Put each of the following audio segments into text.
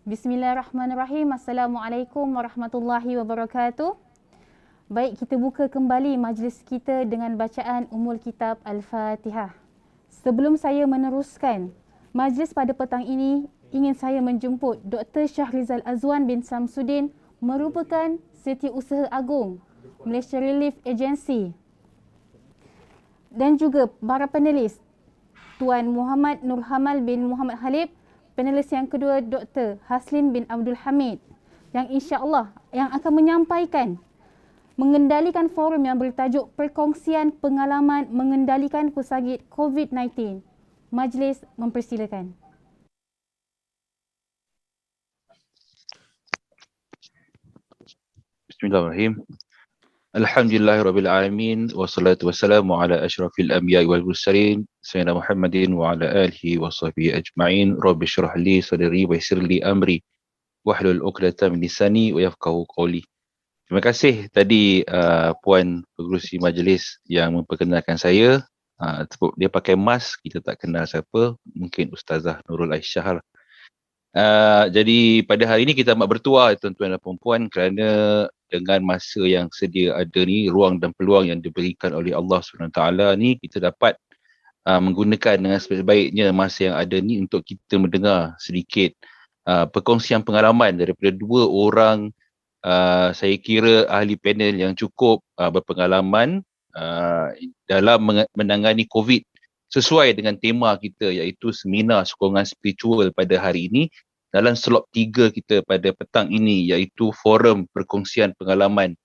Bismillahirrahmanirrahim. Assalamualaikum warahmatullahi wabarakatuh. Baik, kita buka kembali majlis kita dengan bacaan Ummul Kitab Al-Fatihah. Sebelum saya meneruskan majlis pada petang ini, ingin saya menjemput Dr. Shahrizal Azwan bin Samsudin, merupakan Setiausaha Agung Malaysia Relief Agency, dan juga para panelis, Tuan Muhammad Nur Hamal bin Muhammad Khalib. Panelis yang kedua, Dr. Haslin bin Abdul Hamid, yang insya-Allah yang akan menyampaikan mengendalikan forum yang bertajuk Perkongsian Pengalaman Mengendalikan Pesakit COVID-19. Majlis mempersilakan. Bismillahirrahmanirrahim. Alhamdulillahirrabbilalamin. Wassalatu wassalamu ala ashrafil anbiya'i wal mursalin Sayyidina Muhammadin wa ala alihi wa sahbihi ajma'in. Rabbi syrah li sadri wa yassir li amri wahlul 'uqdatam min lisani wa yafqahu qawli. Terima kasih tadi Puan Pengerusi Majlis yang memperkenalkan saya. Dia pakai mask, kita tak kenal siapa. Mungkin Ustazah Nurul Aisyah lah. Jadi pada hari ini kita amat bertuah tuan-tuan dan puan-puan, kerana dengan masa yang sedia ada ni, ruang dan peluang yang diberikan oleh Allah SWT ni, kita dapat menggunakan dengan sebaik-baiknya masa yang ada ni untuk kita mendengar sedikit perkongsian pengalaman daripada dua orang saya kira ahli panel yang cukup berpengalaman dalam menangani COVID, sesuai dengan tema kita, iaitu seminar sokongan spiritual pada hari ini dalam slot 3 kita pada petang ini, iaitu forum perkongsian pengalaman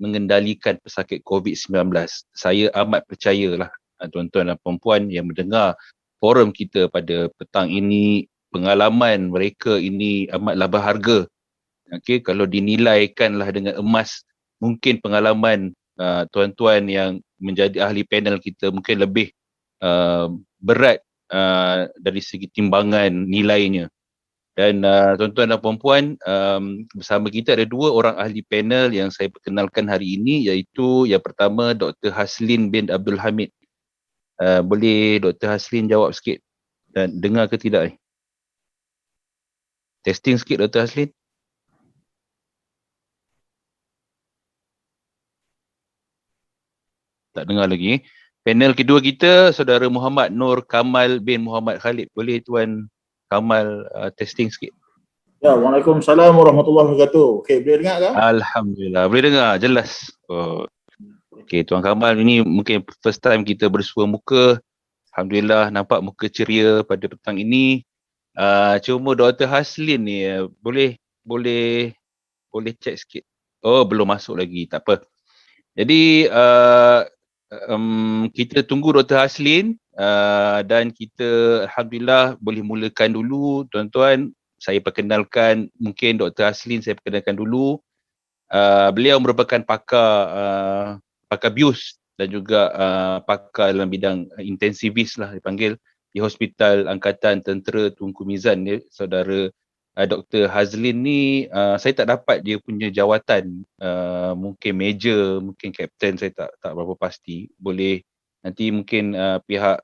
mengendalikan pesakit COVID-19. Saya amat percayalah tuan-tuan dan puan-puan yang mendengar forum kita pada petang ini, pengalaman mereka ini amatlah berharga. Okey, kalau dinilaikanlah dengan emas, mungkin pengalaman tuan-tuan yang menjadi ahli panel kita mungkin lebih berat dari segi timbangan nilainya. Dan tuan-tuan dan puan-puan, bersama kita ada dua orang ahli panel yang saya perkenalkan hari ini, iaitu yang pertama Dr. Haslin bin Abdul Hamid. Boleh Dr. Haslin jawab sikit dan dengar ke tidak ni? Testing sikit Dr. Haslin. Tak dengar lagi. Panel kedua kita, Saudara Muhammad Nur Kamal bin Muhammad Khalid. Boleh Tuan Kamal testing sikit? Ya, Waalaikumsalam warahmatullahi wabarakatuh. Okey, boleh dengar ke? Alhamdulillah, boleh dengar, jelas. Okey, Tuan Kamal, ini mungkin first time kita bersua muka. Alhamdulillah, nampak muka ceria pada petang ini. Cuma Dr. Haslin ni, boleh check sikit. Oh, belum masuk lagi, tak apa. Jadi, kita tunggu Dr. Haslin dan kita Alhamdulillah boleh mulakan dulu tuan-tuan. Saya perkenalkan, mungkin Dr. Haslin saya perkenalkan dulu. Beliau merupakan pakar bius dan juga pakar dalam bidang intensivis lah dipanggil di Hospital Angkatan Tentera Tunku Mizan. Saudara Dr. Haslin ni, saya tak dapat dia punya jawatan, mungkin major, mungkin captain, saya tak berapa pasti. Boleh nanti mungkin pihak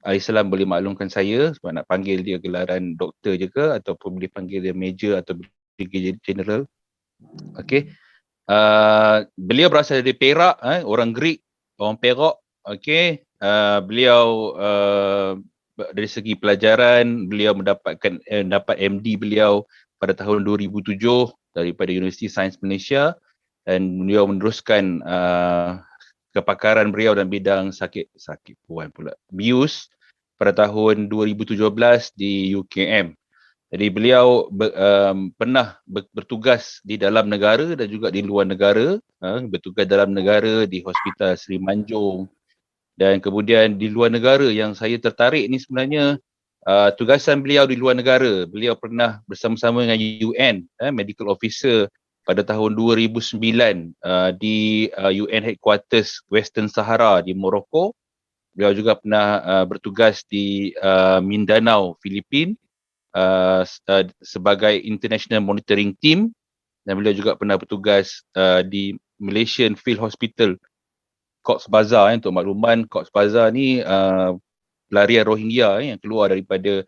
Al-Islam boleh maklumkan saya sebab nak panggil dia gelaran doktor je ke, ataupun boleh panggil dia major atau brigadier general. Okey. Beliau berasal dari Perak, orang Greek, orang Perak. Okey. Beliau dari segi pelajaran, beliau dapat MD beliau pada tahun 2007 daripada Universiti Sains Malaysia, dan beliau meneruskan kepakaran beliau dalam bidang sakit puan pula, bius pada tahun 2017 di UKM. Jadi beliau pernah bertugas di dalam negara dan juga di luar negara. Bertugas dalam negara di Hospital Seri Manjung, dan kemudian di luar negara yang saya tertarik ni sebenarnya tugasan beliau di luar negara. Beliau pernah bersama-sama dengan UN, Medical Officer pada tahun 2009 di UN Headquarters Western Sahara di Morocco. Beliau juga pernah bertugas di Mindanao, Filipina sebagai International Monitoring Team, dan beliau juga pernah bertugas di Malaysian Field Hospital Cox's Bazar. Untuk makluman, Cox's Bazar ni pelarian Rohingya yang keluar daripada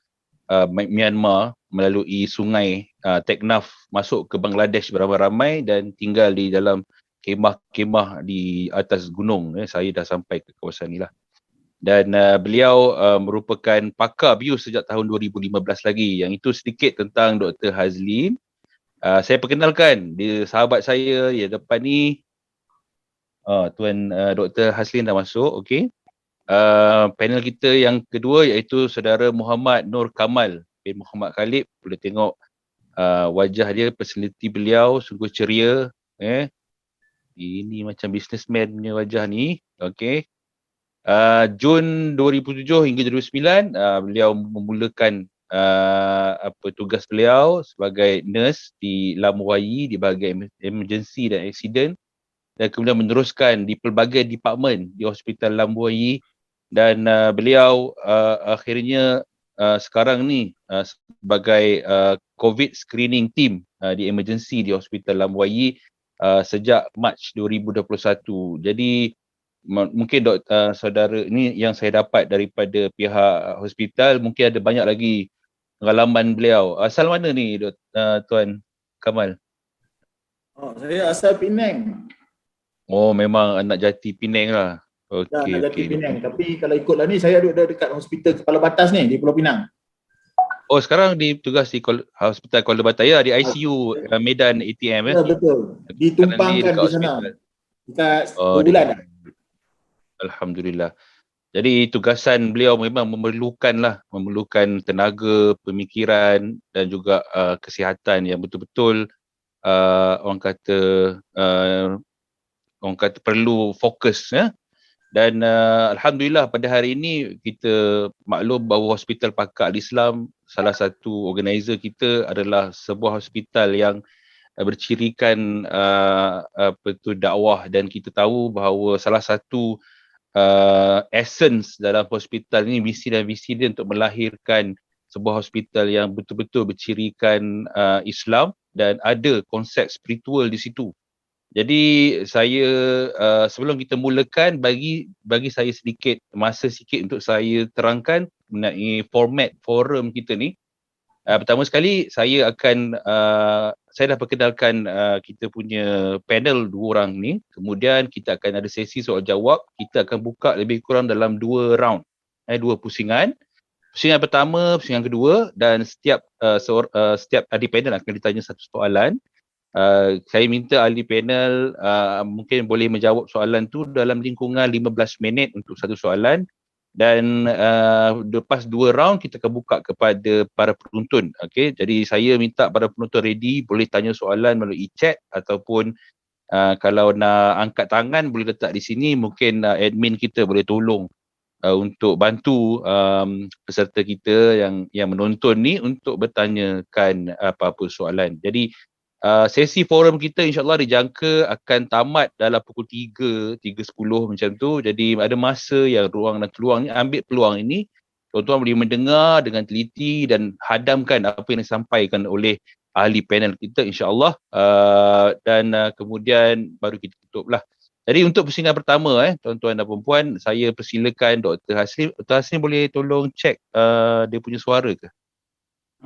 Myanmar melalui sungai Teknaf masuk ke Bangladesh beramai-ramai dan tinggal di dalam kemah-kemah di atas gunung. Saya dah sampai ke kawasan ni lah. Dan beliau merupakan pakar bius sejak tahun 2015 lagi. Yang itu sedikit tentang Dr. Hazlin. Saya perkenalkan, dia sahabat saya di depan ni. Tuan Dr. Hazlin dah masuk, okey. Panel kita yang kedua iaitu saudara Muhammad Nur Kamal bin Muhammad Khalid. Boleh tengok wajah dia, personality beliau sungguh ceria. Ini macam businessman punya wajah ni, okey. Jun 2007 hingga 2009 beliau memulakan tugas beliau sebagai nurse di Lamuwayi di bahagian emergency dan accident, dan kemudian meneruskan di pelbagai department di Hospital Lamuwayi, dan beliau akhirnya sekarang ni sebagai COVID screening team di emergency di Hospital Lamuwayi sejak Mac 2021. Jadi mungkin saudara ni yang saya dapat daripada pihak hospital, mungkin ada banyak lagi pengalaman beliau. Asal mana ni Tuan Kamal? Saya asal Penang. Oh, memang anak jati Penang lah. Anak jati Penang. Tapi kalau ikutlah ni, saya duduk dekat hospital Kepala Batas ni di Pulau Pinang. Oh, sekarang ditugas di Hospital Kuala Bataya di ICU Medan ATM. Ya, betul. Ditumpangkan di sana. Dekat 2 bulan dah. Alhamdulillah. Jadi tugasan beliau memang memerlukan tenaga, pemikiran dan juga kesihatan yang betul-betul orang kata perlu fokus, ya. Dan alhamdulillah pada hari ini kita maklum bahawa Hospital Pakar Al-Islam, salah satu organizer kita, adalah sebuah hospital yang bercirikan dakwah, dan kita tahu bahawa salah satu essence dalam hospital ini, misi dan visi dia untuk melahirkan sebuah hospital yang betul-betul bercirikan Islam dan ada konsep spiritual di situ. Jadi saya sebelum kita mulakan, bagi saya masa sikit untuk saya terangkan mengenai format forum kita ni. Pertama sekali saya dah perkenalkan kita punya panel 2 orang ni. Kemudian kita akan ada sesi soal jawab. Kita akan buka lebih kurang dalam 2 round, 2 pusingan. Pusingan pertama, pusingan kedua, dan setiap ahli panel akan ditanya satu soalan. Saya minta ahli panel mungkin boleh menjawab soalan tu dalam lingkungan 15 minit untuk satu soalan. Dan lepas 2 round kita akan buka kepada para penonton. Okay? Jadi saya minta para penonton ready, boleh tanya soalan melalui chat, ataupun kalau nak angkat tangan boleh letak di sini. Mungkin admin kita boleh tolong untuk bantu peserta kita yang menonton ni untuk bertanyakan apa-apa soalan. Jadi sesi forum kita insyaAllah dijangka akan tamat dalam pukul 3.10 macam tu. Jadi ada masa yang ruang dan peluang ni, ambil peluang ini. Tuan-tuan boleh mendengar dengan teliti dan hadamkan apa yang disampaikan oleh ahli panel kita insyaAllah. Dan kemudian baru kita tutup lah. Jadi untuk pusingan pertama, tuan-tuan dan perempuan, saya persilakan Dr. Hazlin. Dr. Hazlin boleh tolong cek dia punya suara ke?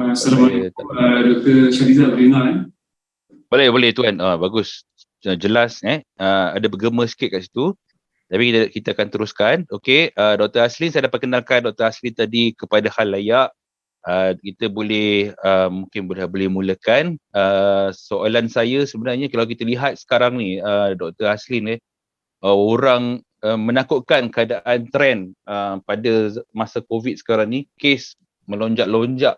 Assalamualaikum Dr. Shahrizal, boleh dengar Boleh tuan. Bagus. Jelas ada bergema sikit kat situ. Tapi kita akan teruskan. Okey, Dr. Hazlin, saya dah perkenalkan Dr. Hazlin tadi kepada khalayak. Kita boleh mungkin boleh mulakan. Soalan saya sebenarnya, kalau kita lihat sekarang ni Dr. Hazlin, orang menakutkan keadaan trend pada masa COVID sekarang ni, kes melonjak-lonjak.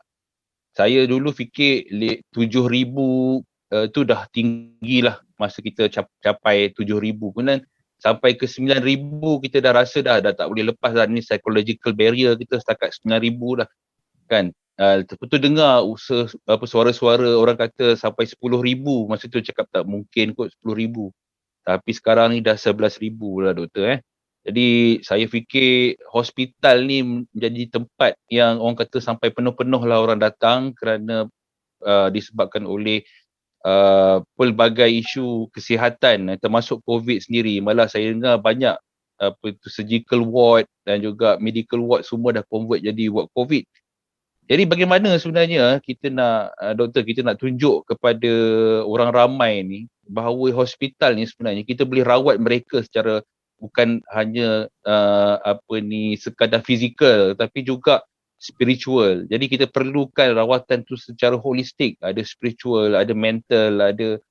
Saya dulu fikir 7,000 tu dah tinggi lah masa kita capai 7,000. Kemudian sampai ke 9,000 kita dah rasa dah tak boleh lepas dah. Ni psychological barrier kita setakat 9,000 dah kan. Betul dengar suara-suara orang kata sampai 10,000. Masa tu cakap tak mungkin kot 10,000. Tapi sekarang ni dah 11,000 lah doktor. Jadi saya fikir hospital ni menjadi tempat yang orang kata sampai penuh-penuh lah orang datang kerana disebabkan oleh pelbagai isu kesihatan termasuk COVID sendiri. Malah saya dengar banyak surgical ward dan juga medical ward semua dah convert jadi ward COVID. Jadi bagaimana sebenarnya kita nak doktor, kita nak tunjuk kepada orang ramai ni bahawa hospital ni sebenarnya kita boleh rawat mereka secara bukan hanya sekadar fizikal tapi juga spiritual. Jadi kita perlukan rawatan tu secara holistik, ada spiritual, ada mental, ada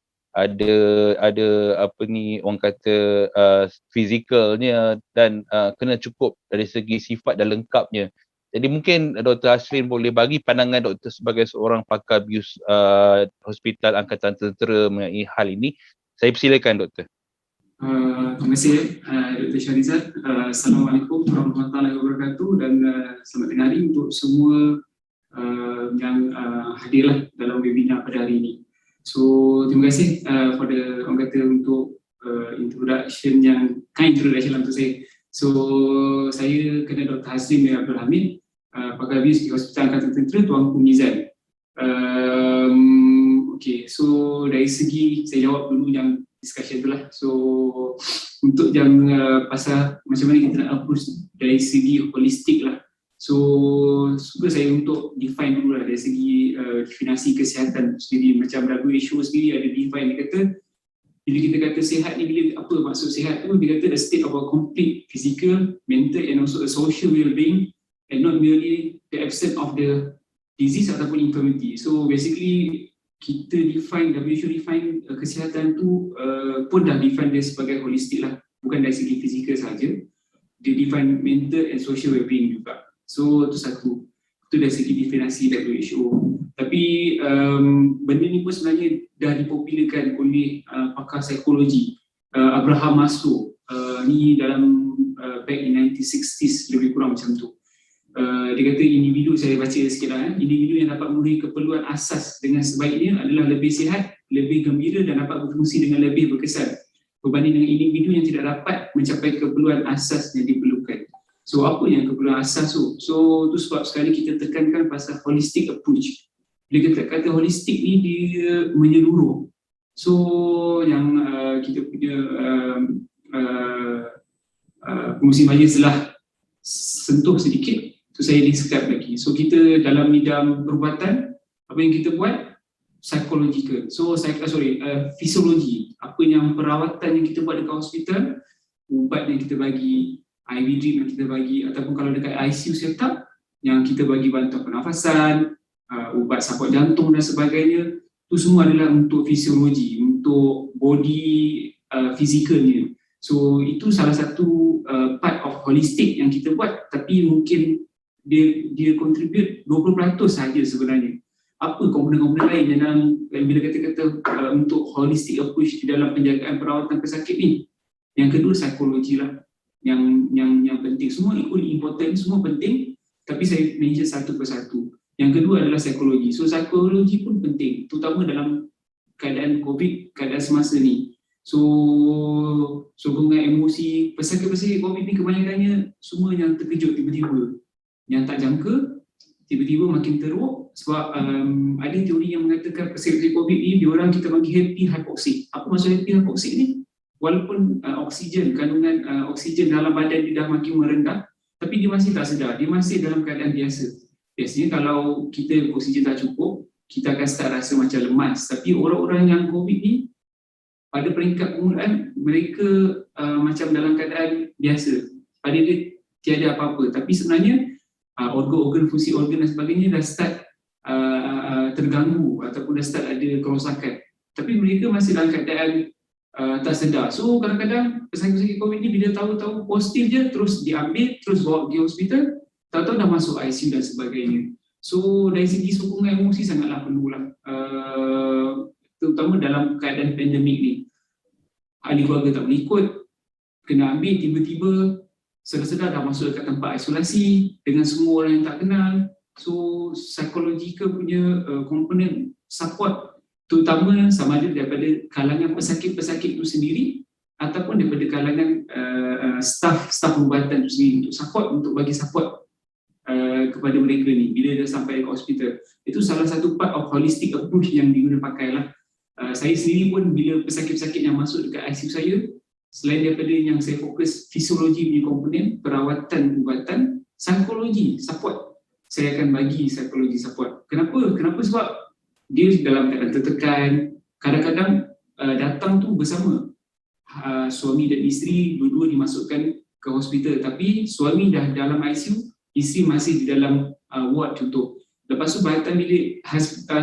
orang kata fizikalnya dan kena cukup dari segi sifat dan lengkapnya. Jadi mungkin Dr. Asrin boleh bagi pandangan doktor sebagai seorang pakar bius Hospital Angkatan Tentera mengenai hal ini. Saya persilakan doktor. Terima kasih Dr. Shahrizad. Assalamualaikum warahmatullahi wabarakatuh dan selamat dengar untuk semua yang hadirlah dalam webinar pada hari ini. So terima kasih pada orang kata untuk introduction yang kind introduction untuk saya. So saya kenal Dr. Hasrin bin Abdul Hamid, pakar bius di Hospital Angkatan Tentera Tuanku Mizan. Okay, so dari segi saya jawab dulu yang discussion tu lah. So untuk yang pasal macam mana kita nak approach dari segi holistik lah. So suka saya untuk define dulu lah dari segi definasi kesihatan sendiri. Macam WHO sendiri ada define, dia kata bila kita kata sihat ni, bila apa maksud sihat tu, dia kata a state of a complete physical, mental and also a social well-being and not merely the absence of the disease ataupun infirmity. So basically kita define, WHO define kesihatan tu pun dah define dia sebagai holistik lah, bukan dari segi fizikal saja, dia define mental and social well-being juga. So itu satu, itu dari segi definasi WHO. Tapi benda ni pun sebenarnya dah dipopularkan oleh pakar psikologi Abraham Maslow, ni dalam back in 1960s lebih kurang macam tu. Dia kata individu, saya baca sikit lah, individu yang dapat memenuhi keperluan asas dengan sebaiknya adalah lebih sihat, lebih gembira dan dapat berfungsi dengan lebih berkesan berbanding dengan individu yang tidak dapat mencapai keperluan asas yang diperlukan. So apa yang keperluan asas tu? So tu sebab sekali kita tekankan pasal holistic approach. Bila kita kata holistik ni, dia menyeluruh. So yang kita punya pengurusi majlis telah sentuh sedikit. So saya describe lagi. So kita dalam bidang perubatan, apa yang kita buat? Psychological. So fisiologi. Apa yang perawatan yang kita buat dekat hospital, ubat yang kita bagi, IV drip yang kita bagi, ataupun kalau dekat ICU setup, yang kita bagi bantuan pernafasan, ubat support jantung dan sebagainya, itu semua adalah untuk fisiologi, untuk body fizikalnya. So itu salah satu part of holistic yang kita buat, tapi mungkin dia contribute 20% saja sebenarnya. Apa komponen-komponen lain yang dalam, bila kata-kata untuk holistic approach di dalam penjagaan perawatan pesakit ni? Yang kedua psikologi lah, yang penting. Semua equally important, semua penting, tapi saya mention satu persatu. Yang kedua adalah psikologi. So psikologi pun penting, terutama dalam keadaan COVID, keadaan semasa ni. So sokongan emosi, pesakit-pesakit COVID ni kebanyakannya semua yang terkejut tiba-tiba, yang tak jangka, tiba-tiba makin teruk. Sebab ada teori yang mengatakan pesakit COVID ni, diorang kita panggil happy hypoxic. Apa maksud happy hypoxic ni? Walaupun kandungan oksigen dalam badan dia dah makin merendah, tapi dia masih tak sedar, dia masih dalam keadaan biasa. Biasanya kalau kita oksigen tak cukup, kita akan start rasa macam lemas. Tapi orang-orang yang COVID ni, pada peringkat permulaan, mereka macam dalam keadaan biasa. Pada dia tiada apa-apa. Tapi sebenarnya, organ-organ, fungsi organ dan sebagainya dah start terganggu ataupun dah start ada kerosakan. Tapi mereka masih dalam keadaan tak sedar. So kadang-kadang pesakit-pesakit COVID ni bila tahu-tahu positif je, terus diambil, terus bawa pergi hospital, tahu-tahu dah masuk ICU dan sebagainya. So dari segi sokongan emosi sangatlah perlulah, terutama dalam keadaan pandemik ni. Ahli keluarga tak boleh ikut, kena ambil, tiba-tiba sedar-sedar dah masuk dekat tempat isolasi dengan semua orang yang tak kenal. So psychological punya komponen support, terutama sama ada daripada kalangan pesakit-pesakit itu sendiri ataupun daripada kalangan staff perubatan itu sendiri, untuk support, untuk bagi support kepada mereka ni bila dah sampai ke hospital. Itu salah satu part of holistic approach yang diguna pakailah. Saya sendiri pun bila pesakit-pesakit yang masuk dekat ICU saya, selain daripada yang saya fokus fisiologi punya komponen, perawatan, ubatan, psikologi, support saya akan bagi psikologi support. Kenapa? Sebab dia dalam keadaan tertekan, kadang-kadang datang tu bersama suami dan isteri, dua-dua dimasukkan ke hospital, tapi suami dah dalam ICU, isteri masih di dalam ward contoh. Lepas tu bahatan bilik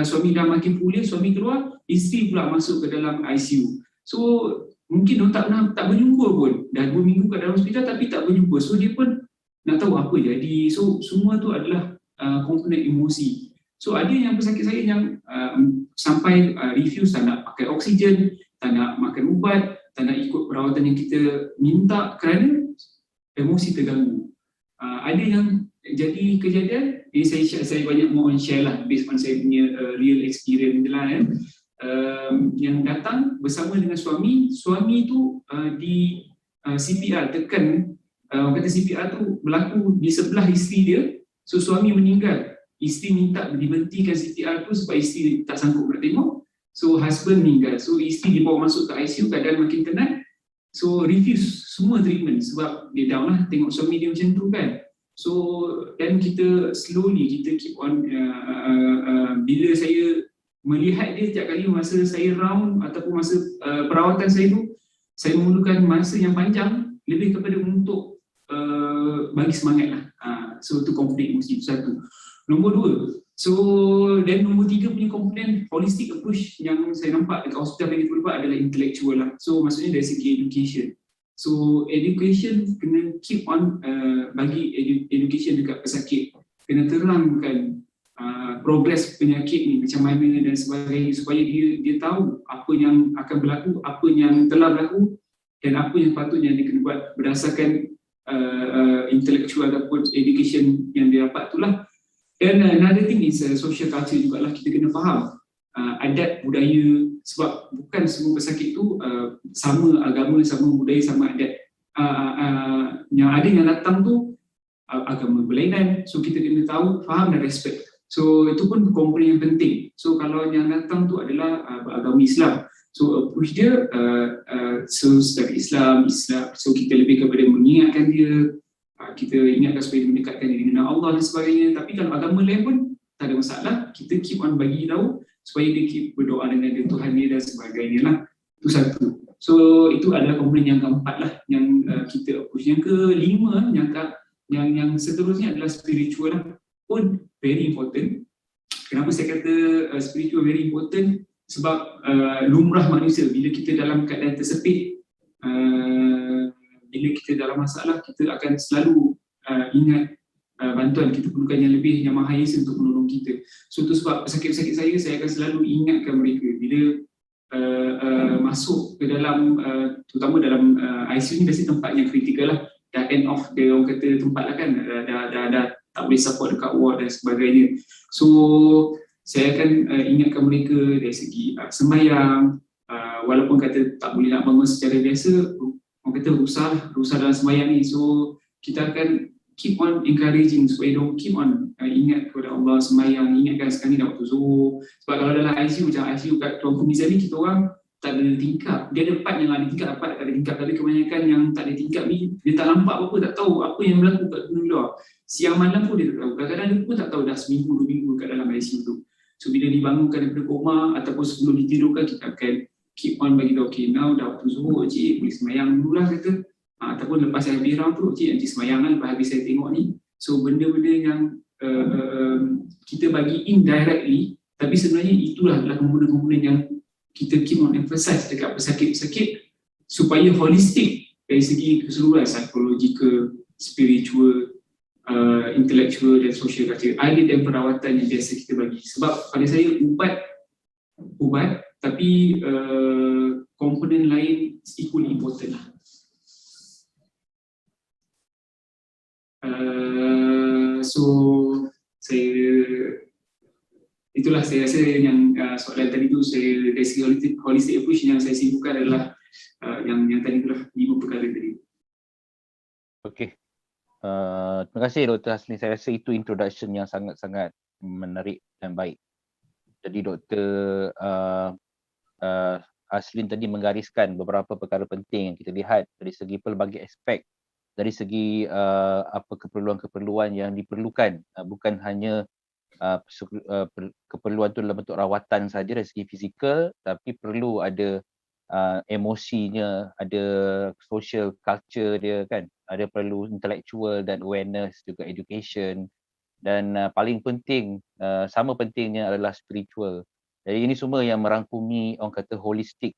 suami dah makin pulih, suami keluar, isteri pula masuk ke dalam ICU. So mungkin dia tak berjumpa pun, dah 2 minggu kat dalam hospital tapi tak berjumpa. So dia pun nak tahu apa jadi. So semua tu adalah komponen emosi. So ada yang pesakit saya yang sampai refuse, tak nak pakai oksigen, tak nak makan ubat, tak nak ikut perawatan yang kita minta kerana emosi terganggu. Ada yang jadi kejadian, ini saya banyak more on share lah based on saya punya real experience lah yang datang bersama dengan suami tu di CPR tekan, orang kata CPR tu berlaku di sebelah isteri dia, so suami meninggal, isteri minta dibentikan CPR tu sebab isteri tak sanggup nak tengok, so husband meninggal, so isteri dibawa masuk ke ICU keadaan makin tenat, so refuse semua treatment sebab dia down lah tengok suami dia macam tu kan. So dan kita slowly kita keep on bila saya melihat dia setiap kali masa saya round ataupun masa perawatan saya tu, saya memerlukan masa yang panjang lebih kepada untuk bagi semangat lah. So tu komponen emosi itu satu. Nombor 2, so dan nombor 3 punya komponen holistic approach yang saya nampak dekat hospital yang kita buat adalah intellectual lah. So maksudnya dari segi education. So education kena keep on bagi education dekat pesakit, kena terangkan progres penyakit ni macam mana dan sebagainya supaya dia tahu apa yang akan berlaku, apa yang telah berlaku dan apa yang patutnya dia kena buat berdasarkan intellectual ataupun education yang dia dapat itulah. Dan another thing is social culture jugalah, kita kena faham adat budaya, sebab bukan semua pesakit tu sama agama, sama budaya, sama adat. Yang ada yang datang tu agama berlainan, so kita kena tahu, faham dan respect. So itu pun komponen yang penting. So kalau yang datang tu adalah beragama Islam, so approach dia so secara Islam, so kita lebih kepada mengingatkan dia, kita ingatkan supaya dia mendekatkan diri dengan Allah dan sebagainya. Tapi kalau agama lain pun tak ada masalah, kita keep on bagi tahu supaya dia keep berdoa dengan Tuhan dia dan sebagainya lah. Itu satu. So itu adalah komponen yang keempat lah yang kita approach. Yang kelima, yang seterusnya adalah spiritual lah, pun very important. Kenapa saya kata spiritual very important? Sebab lumrah manusia bila kita dalam keadaan tersepit, bila kita dalam masalah, kita akan selalu ingat bantuan, kita perlukan yang lebih, yang Maha Esa untuk menolong kita. So itu sebab pesakit-pesakit saya akan selalu ingatkan mereka bila masuk ke dalam, terutama dalam ICU ni biasanya tempat yang kritikal lah, dah end of the orang kata tempat lah kan, dah tak boleh support dekat ward dan sebagainya. So saya akan ingatkan mereka dari segi sembahyang, walaupun kata tak boleh nak bangun secara biasa, orang kata rusah dalam sembahyang ni. So kita akan keep on encouraging supaya diorang keep on ingat kepada Allah, sembahyang, ingatkan sekarang ni dah waktu zuhur. Sebab kalau dalam ICU, macam ICU kat Tuanku Mizan ni, kita orang tak ada tingkap. Dia ada part yang ada tingkap, part tak ada tingkap. Tapi kebanyakan yang tak ada tingkap ni, dia tak nampak apa-apa, tak tahu apa yang berlaku kat dunia luar. Siang malam pun dia tak tahu. Kadang-kadang dia pun tak tahu dah seminggu, 2 minggu kat dalam ICU tu. So bila dibangunkan daripada koma ataupun sebelum ditidurkan, kita akan keep on bagi tahu, okay, now dah waktu zuhur, cik boleh sembahyang dulu lah kata. Ataupun lepas saya habis round tu, cik nanti sembahyang lah lepas habis saya tengok ni. So benda-benda yang kita bagi indirectly, tapi sebenarnya itulah adalah komponen-komponen yang kita keep on emphasize dekat pesakit-pesakit supaya holistik dari segi keseluruhan, psychological, spiritual, intellectual dan social culture. Ada dan perawatan yang biasa kita bagi. Sebab pada saya ubat tapi komponen lain equally important lah. So itulah saya rasa yang soalan tadi tu, saya dari segi holistic approach yang saya sibukkan adalah yang tadi itulah 5 perkara tadi. Okey. Terima kasih Dr. Haslin. Saya rasa itu introduction yang sangat-sangat menarik dan baik. Jadi Dr. Haslin tadi menggariskan beberapa perkara penting yang kita lihat dari segi pelbagai aspek dari segi apa keperluan-keperluan yang diperlukan, bukan hanya keperluan tu dalam bentuk rawatan saja dari segi fizikal, tapi perlu ada emosinya, ada social culture dia kan, ada perlu intellectual dan awareness, juga education, dan paling penting, sama pentingnya adalah spiritual. Jadi ini semua yang merangkumi orang kata holistic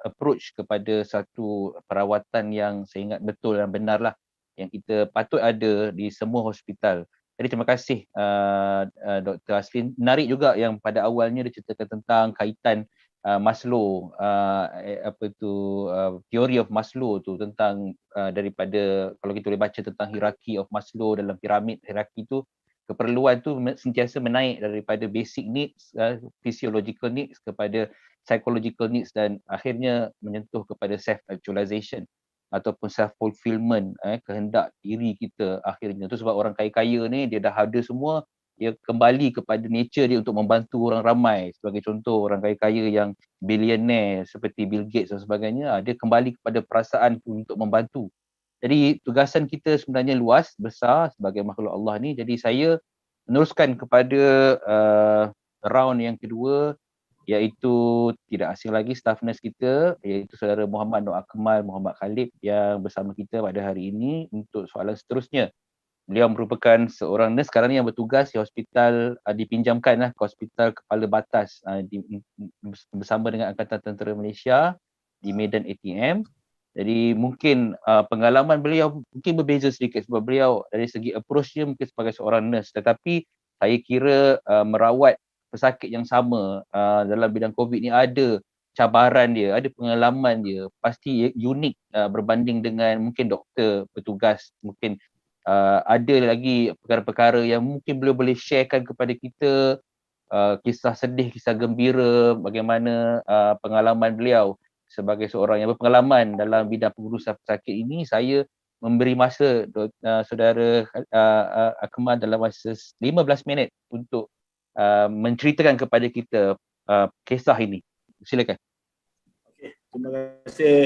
approach kepada satu perawatan yang saya ingat betul dan benar lah, yang kita patut ada di semua hospital. Jadi terima kasih Dr. Aslin. Menarik juga yang pada awalnya dia ceritakan tentang kaitan Maslow, theory of Maslow tu, tentang daripada, kalau kita boleh baca tentang hierarchy of Maslow dalam piramid hierarchy tu, keperluan tu sentiasa menaik daripada basic needs, physiological needs kepada psychological needs, dan akhirnya menyentuh kepada self actualization ataupun self fulfillment, kehendak diri kita akhirnya. Tu sebab orang kaya-kaya ni dia dah ada semua, dia kembali kepada nature dia untuk membantu orang ramai. Sebagai contoh, orang kaya-kaya yang billionaire seperti Bill Gates dan sebagainya, dia kembali kepada perasaan untuk membantu. Jadi tugasan kita sebenarnya luas, besar sebagai makhluk Allah ni. Jadi saya meneruskan kepada round yang kedua, iaitu tidak asing lagi staff nurse kita, iaitu saudara Muhammad Nur Akmal Muhammad Khalid yang bersama kita pada hari ini untuk soalan seterusnya. Beliau merupakan seorang nurse sekarang ni yang bertugas di hospital, dipinjamkan ke Hospital Kepala Batas bersama dengan Angkatan Tentera Malaysia di Medan ATM. Jadi mungkin pengalaman beliau mungkin berbeza sedikit sebab beliau dari segi approach dia mungkin sebagai seorang nurse, tetapi saya kira merawat pesakit yang sama dalam bidang COVID ni ada cabaran dia, ada pengalaman dia, pasti unik berbanding dengan mungkin doktor bertugas. Mungkin ada lagi perkara-perkara yang mungkin beliau boleh sharekan kepada kita, kisah sedih, kisah gembira, bagaimana pengalaman beliau sebagai seorang yang berpengalaman dalam bidang pengurusan pesakit ini. Saya memberi masa saudara Akmal dalam masa 15 minit untuk menceritakan kepada kita kisah ini. Silakan. Okay, terima kasih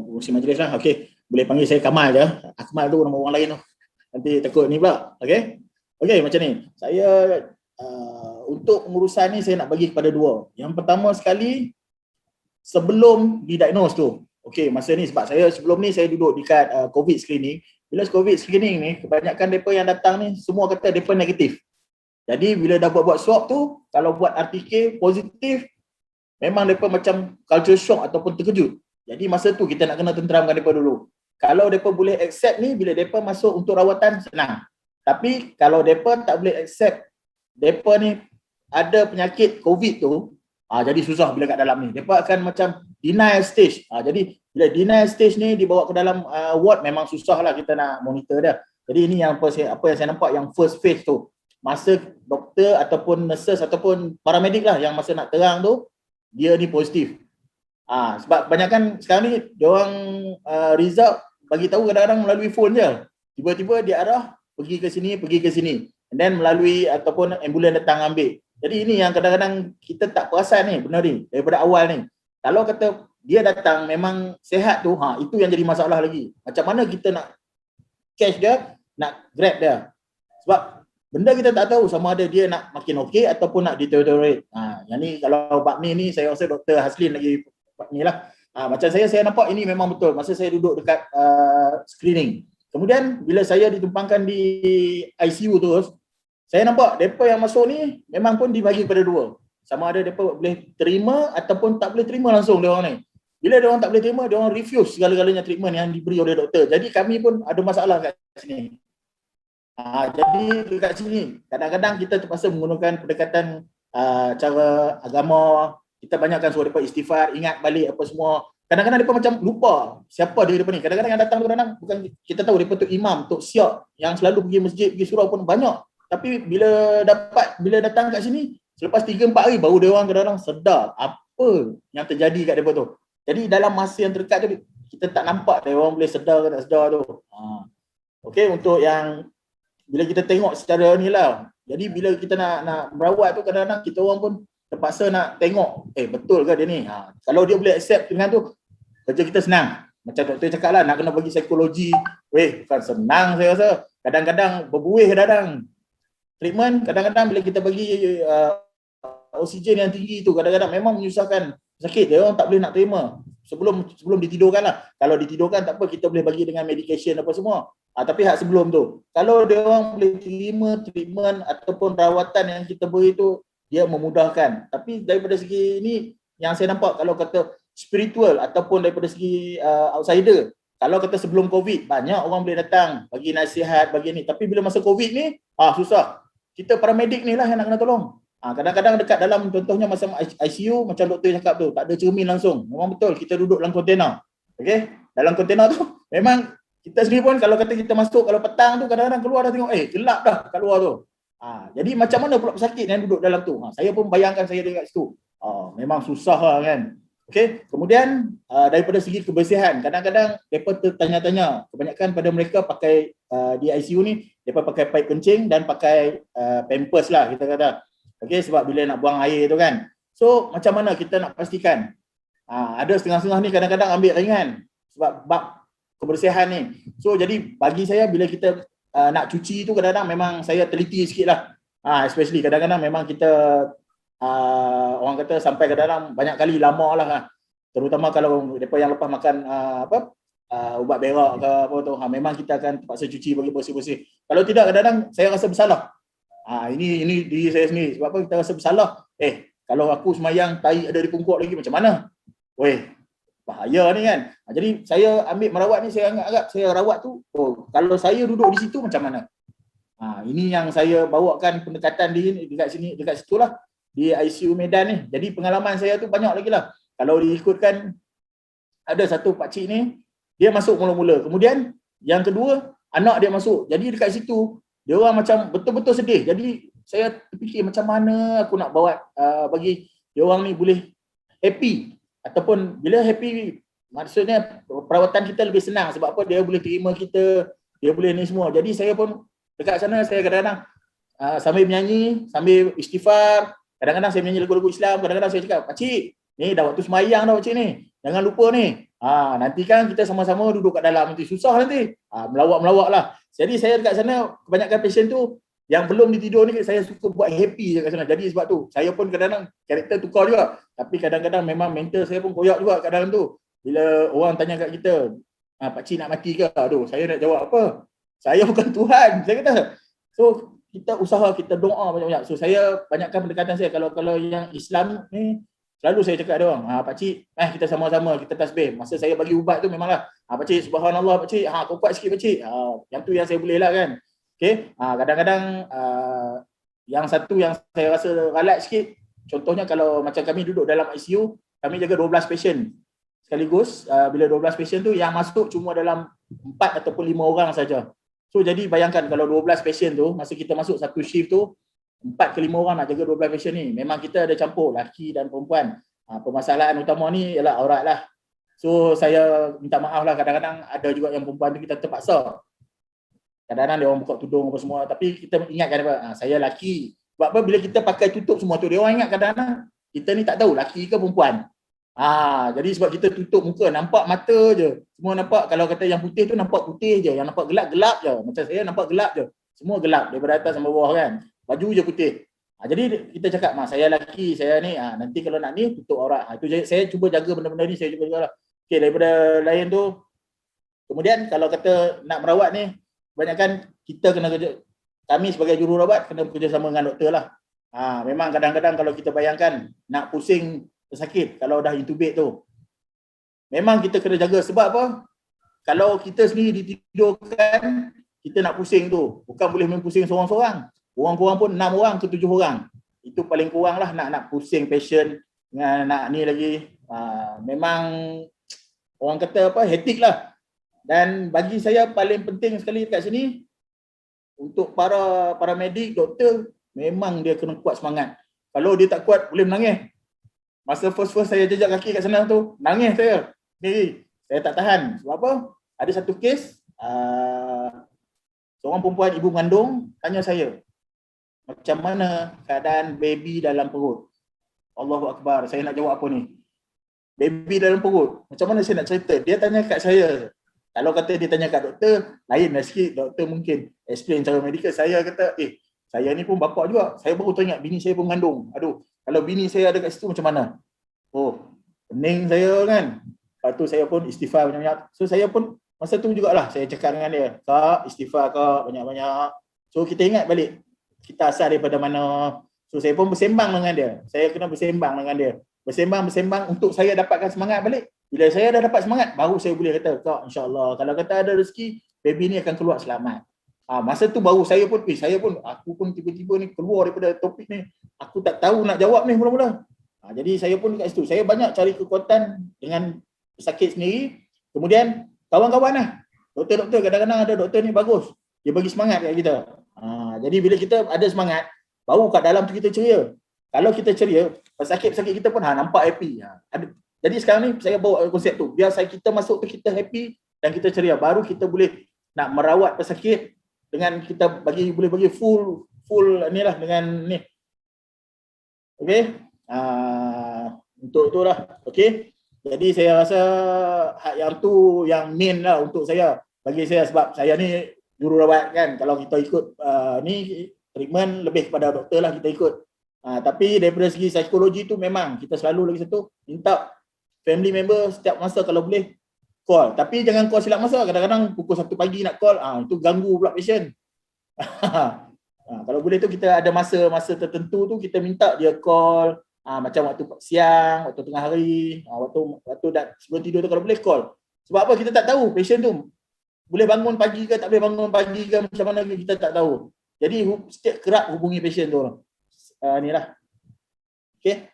pengurusi majlis lah. Okey, boleh panggil saya Kamal je. Akmal tu nama orang lain tu. Nanti takut ni pula. Okey. Okey, macam ni. Saya untuk pengurusan ni saya nak bagi kepada dua. Yang pertama sekali, sebelum didiagnose tu. Okey, masa ni sebab saya sebelum ni saya duduk dekat COVID screening. Bila COVID screening ni, kebanyakan mereka yang datang ni semua kata mereka negatif. Jadi bila dah buat swab tu, kalau buat RTK positif, memang mereka macam culture shock ataupun terkejut. Jadi masa tu kita nak kena tenteramkan mereka dulu. Kalau mereka boleh accept ni, bila mereka masuk untuk rawatan, senang. Tapi kalau mereka tak boleh accept, mereka ni ada penyakit COVID tu, jadi susah bila kat dalam ni. Mereka akan macam denial stage. Jadi bila denial stage ni dibawa ke dalam ward, memang susah lah kita nak monitor dia. Jadi ini yang apa yang saya nampak yang first phase tu. Masa doktor ataupun nurses ataupun paramedik lah yang masa nak terang tu, dia ni positif. Sebab banyakkan sekarang ni diorang result bagi tahu kadang-kadang melalui phone je. Tiba-tiba dia arah pergi ke sini. And then melalui ataupun ambulans datang ambil. Jadi ini yang kadang-kadang kita tak perasan ni, benar ni, daripada awal ni. Kalau kata dia datang memang sihat tu, itu yang jadi masalah lagi. Macam mana kita nak catch dia, nak grab dia. Sebab benda kita tak tahu sama ada dia nak makin okey ataupun nak deteriorate. Yang ni kalau bab ni saya rasa Dr. Haslin lagi ni lah. Macam saya nampak ini memang betul masa saya duduk dekat screening. Kemudian bila saya ditumpangkan di ICU tu, saya nampak mereka yang masuk ni memang pun dibagi kepada dua. Sama ada mereka boleh terima ataupun tak boleh terima langsung dia orang ni. Bila dia orang tak boleh terima, dia orang refuse segala-galanya treatment yang diberi oleh doktor. Jadi kami pun ada masalah kat sini. Jadi dekat sini kadang-kadang kita terpaksa menggunakan pendekatan cara agama. Kita banyakkan suruh mereka istighfar, ingat balik apa semua. Kadang-kadang mereka macam lupa siapa dia ni. Kadang-kadang yang datang tu kadang bukan kita tahu mereka tu imam, tok siap yang selalu pergi masjid, pergi surau pun banyak. Tapi bila datang kat sini, selepas 3-4 hari baru dia orang kadang-kadang sedar apa yang terjadi kat mereka tu. Jadi dalam masa yang terdekat tu kita tak nampak dia orang boleh sedar ke tak sedar tu. Okey, untuk yang bila kita tengok secara ni lah. Jadi bila kita nak merawat tu kadang-kadang kita orang pun terpaksa nak tengok betul ke dia ni. Kalau dia boleh accept dengan tu, kerja kita senang. Macam doktor cakap lah, nak kena bagi psikologi. Bukan senang saya rasa. Kadang-kadang berbuih kadang-kadang. Treatment, kadang-kadang bila kita bagi oksigen yang tinggi tu, kadang-kadang memang menyusahkan. Sakit, dia orang tak boleh nak terima. Sebelum ditidurkan lah. Kalau ditidurkan tak apa, kita boleh bagi dengan medication apa semua. Tapi hak sebelum tu, kalau dia orang boleh terima treatment ataupun rawatan yang kita beri tu, dia memudahkan. Tapi daripada segi ni, yang saya nampak kalau kata spiritual ataupun daripada segi outsider, kalau kata sebelum COVID, banyak orang boleh datang, bagi nasihat, bagi ni. Tapi bila masa COVID ni, susah. Kita paramedik ni lah yang nak kena tolong. Kadang-kadang dekat dalam, contohnya masa ICU, macam doktor cakap tu, tak ada cermin langsung. Memang betul, kita duduk dalam kontena. Okay? Dalam kontena tu, memang kita sendiri pun kalau kata kita masuk, kalau petang tu, kadang-kadang keluar dah tengok, gelap dah kat luar tu. Jadi macam mana pula pesakit yang duduk dalam tu? Saya pun bayangkan saya dekat situ. Memang susah lah kan. Okay? Kemudian, daripada segi kebersihan, kadang-kadang mereka tertanya-tanya, kebanyakan pada mereka pakai di ICU ni, mereka pakai paip kencing dan pakai pampers lah kita kata. Okay, sebab bila nak buang air tu kan. So, macam mana kita nak pastikan? Ada setengah-setengah ni kadang-kadang ambil ringan sebab bab kebersihan ni. So, jadi bagi saya bila kita nak cuci tu kadang-kadang memang saya teliti sikit lah. Especially kadang-kadang memang kita orang kata sampai kadang-kadang banyak kali lama lah. Terutama kalau mereka yang lepas makan ubat berak ke apa tu, memang kita akan terpaksa cuci bagi bersih-bersih. Kalau tidak kadang-kadang saya rasa bersalah. Ini diri saya sendiri. Sebab apa kita rasa bersalah? Kalau aku semayang tai ada di pungkuk lagi macam mana? Bahaya ni kan. Jadi saya ambil merawat ni, saya anggap saya rawat tu, kalau saya duduk di situ macam mana? Ini yang saya bawakan pendekatan dekat sini, dekat situlah di ICU Medan ni. Jadi pengalaman saya tu banyak lagi lah. Kalau diikutkan, ada satu pakcik ni, dia masuk mula-mula. Kemudian yang kedua, anak dia masuk. Jadi dekat situ, dia orang macam betul-betul sedih. Jadi saya terfikir macam mana aku nak bawa bagi dia orang ni boleh happy. Ataupun bila happy, maksudnya perawatan kita lebih senang. Sebab apa? Dia boleh terima kita, dia boleh ni semua. Jadi saya pun dekat sana, saya kadang-kadang sambil menyanyi, sambil istighfar. Kadang-kadang saya menyanyi lagu-lagu Islam. Kadang-kadang saya cakap, pakcik, ni dah waktu semayang dah pakcik ni. Jangan lupa ni. Nanti kan kita sama-sama duduk kat dalam, nanti susah nanti. Melawak-melawak lah. Jadi saya dekat sana, kebanyakan pasien tu yang belum ditidur ni, saya suka buat happy dekat sana. Jadi sebab tu, saya pun kadang-kadang karakter tukar juga. Tapi kadang-kadang memang mental saya pun koyak juga kat dalam tu. Bila orang tanya kat kita, pakcik nak mati ke? Aduh, saya nak jawab apa? Saya bukan Tuhan. Saya kata. So, kita usaha, kita doa banyak-banyak. So, saya banyakkan pendekatan saya. Kalau yang Islam ni, selalu saya cakap ada orang, pakcik, kita sama-sama, kita tasbih. Masa saya bagi ubat tu memanglah, pakcik, subhanallah pakcik, kau kuat sikit pakcik. Yang tu yang saya boleh lah kan. Okay, kadang-kadang yang satu yang saya rasa ralat sikit, contohnya kalau macam kami duduk dalam ICU, kami jaga 12 pasien sekaligus. Bila 12 pasien tu, yang masuk cuma dalam 4 ataupun 5 orang saja. So jadi bayangkan kalau 12 pasien tu, masa kita masuk satu shift tu, 4 ke 5 orang nak jaga 12 pasien ni. Memang kita ada campur lelaki dan perempuan. Permasalahan utama ni ialah aurat lah. So saya minta maaf lah, kadang-kadang ada juga yang perempuan tu kita terpaksa. Kadang-kadang dia orang buka tudung apa semua. Tapi kita ingatkan apa, saya lelaki. Sebab apa bila kita pakai tutup semua tu, dia orang ingat kadang-kadang kita ni tak tahu lelaki ke perempuan. Jadi sebab kita tutup muka, nampak mata je. Semua nampak, kalau kata yang putih tu nampak putih je. Yang nampak gelap-gelap je. Macam saya nampak gelap je. Semua gelap daripada atas sampai bawah kan. Baju je putih. Jadi kita cakap, saya lelaki, saya ni, nanti kalau nak ni tutup aurat. Itu saya cuba jaga benda-benda ni, saya cuba jaga lah. Okay, daripada lain tu, kemudian kalau kata nak merawat ni, kebanyakan kita kena kerja, kami sebagai jururawat kena bekerjasama dengan doktor lah. Memang kadang-kadang kalau kita bayangkan nak pusing pesakit kalau dah intubate tu, memang kita kena jaga. Sebab apa? Kalau kita sendiri ditidurkan, kita nak pusing tu, bukan boleh main pusing seorang-seorang. Kurang-kurang pun 6 orang ke 7 orang. Itu paling kurang lah nak pusing patient, nak ni lagi. Memang orang kata apa, hektik lah. Dan bagi saya paling penting sekali dekat sini, untuk para medik, doktor, memang dia kena kuat semangat. Kalau dia tak kuat, boleh menangis. Masa first saya jejak kaki kat sana tu, nangis saya sendiri. Saya tak tahan. Sebab apa? Ada satu kes, seorang perempuan ibu mengandung tanya saya, macam mana keadaan baby dalam perut? Allahu Akbar, saya nak jawab apa ni? baby dalam perut. Macam mana saya nak cerita? Dia tanya kat saya. Kalau kata dia tanya kat doktor, lain lah sikit. Doktor mungkin explain cara medikal. Saya kata, saya ni pun bapak juga. Saya baru teringat bini saya pun mengandung. Aduh, kalau bini saya ada kat situ macam mana? Oh, pening saya kan. Lepas tu saya pun istighfar banyak-banyak. So saya pun masa tu jugalah saya cakap dengan dia, Kak, istighfar Kak banyak-banyak. So kita ingat balik kita asal daripada mana. So saya pun bersembang dengan dia. Saya kena bersembang dengan dia. Bersembang untuk saya dapatkan semangat balik. Bila saya dah dapat semangat, baru saya boleh kata, Kak, insyaAllah kalau kata ada rezeki, baby ni akan keluar selamat. Masa tu baru saya pun, aku pun tiba-tiba ni keluar daripada topik ni. Aku tak tahu nak jawab ni mula-mula. Jadi saya pun dekat situ. Saya banyak cari kekuatan dengan pesakit sendiri. Kemudian kawan-kawan lah. Doktor-doktor, kadang-kadang ada doktor ni bagus. Dia bagi semangat kat kita. Jadi bila kita ada semangat, baru kat dalam tu kita ceria. Kalau kita ceria, pesakit-pesakit kita pun nampak happy. Jadi sekarang ni saya bawa konsep tu. Biar kita masuk tu kita happy dan kita ceria. Baru kita boleh nak merawat pesakit dengan kita boleh bagi full ni lah dengan ni. Okey? Untuk tu lah. Okey? Jadi saya rasa yang tu yang main lah untuk saya. Bagi saya sebab saya ni jururawat kan. Kalau kita ikut ni treatment lebih kepada doktor lah kita ikut. Tapi daripada segi psikologi tu memang kita selalu lagi satu minta family member setiap masa kalau boleh call. Tapi jangan call silap masa. Kadang-kadang pukul 1 pagi nak call, itu ganggu pula patient. Kalau boleh tu kita ada masa-masa tertentu tu kita minta dia call. Macam waktu siang, waktu tengah hari, waktu dah sebelum tidur tu kalau boleh call. Sebab apa? Kita tak tahu patient tu boleh bangun pagi ke tak boleh bangun pagi ke macam mana kita tak tahu. Jadi setiap kerap hubungi patient tu. Ni lah. Okey.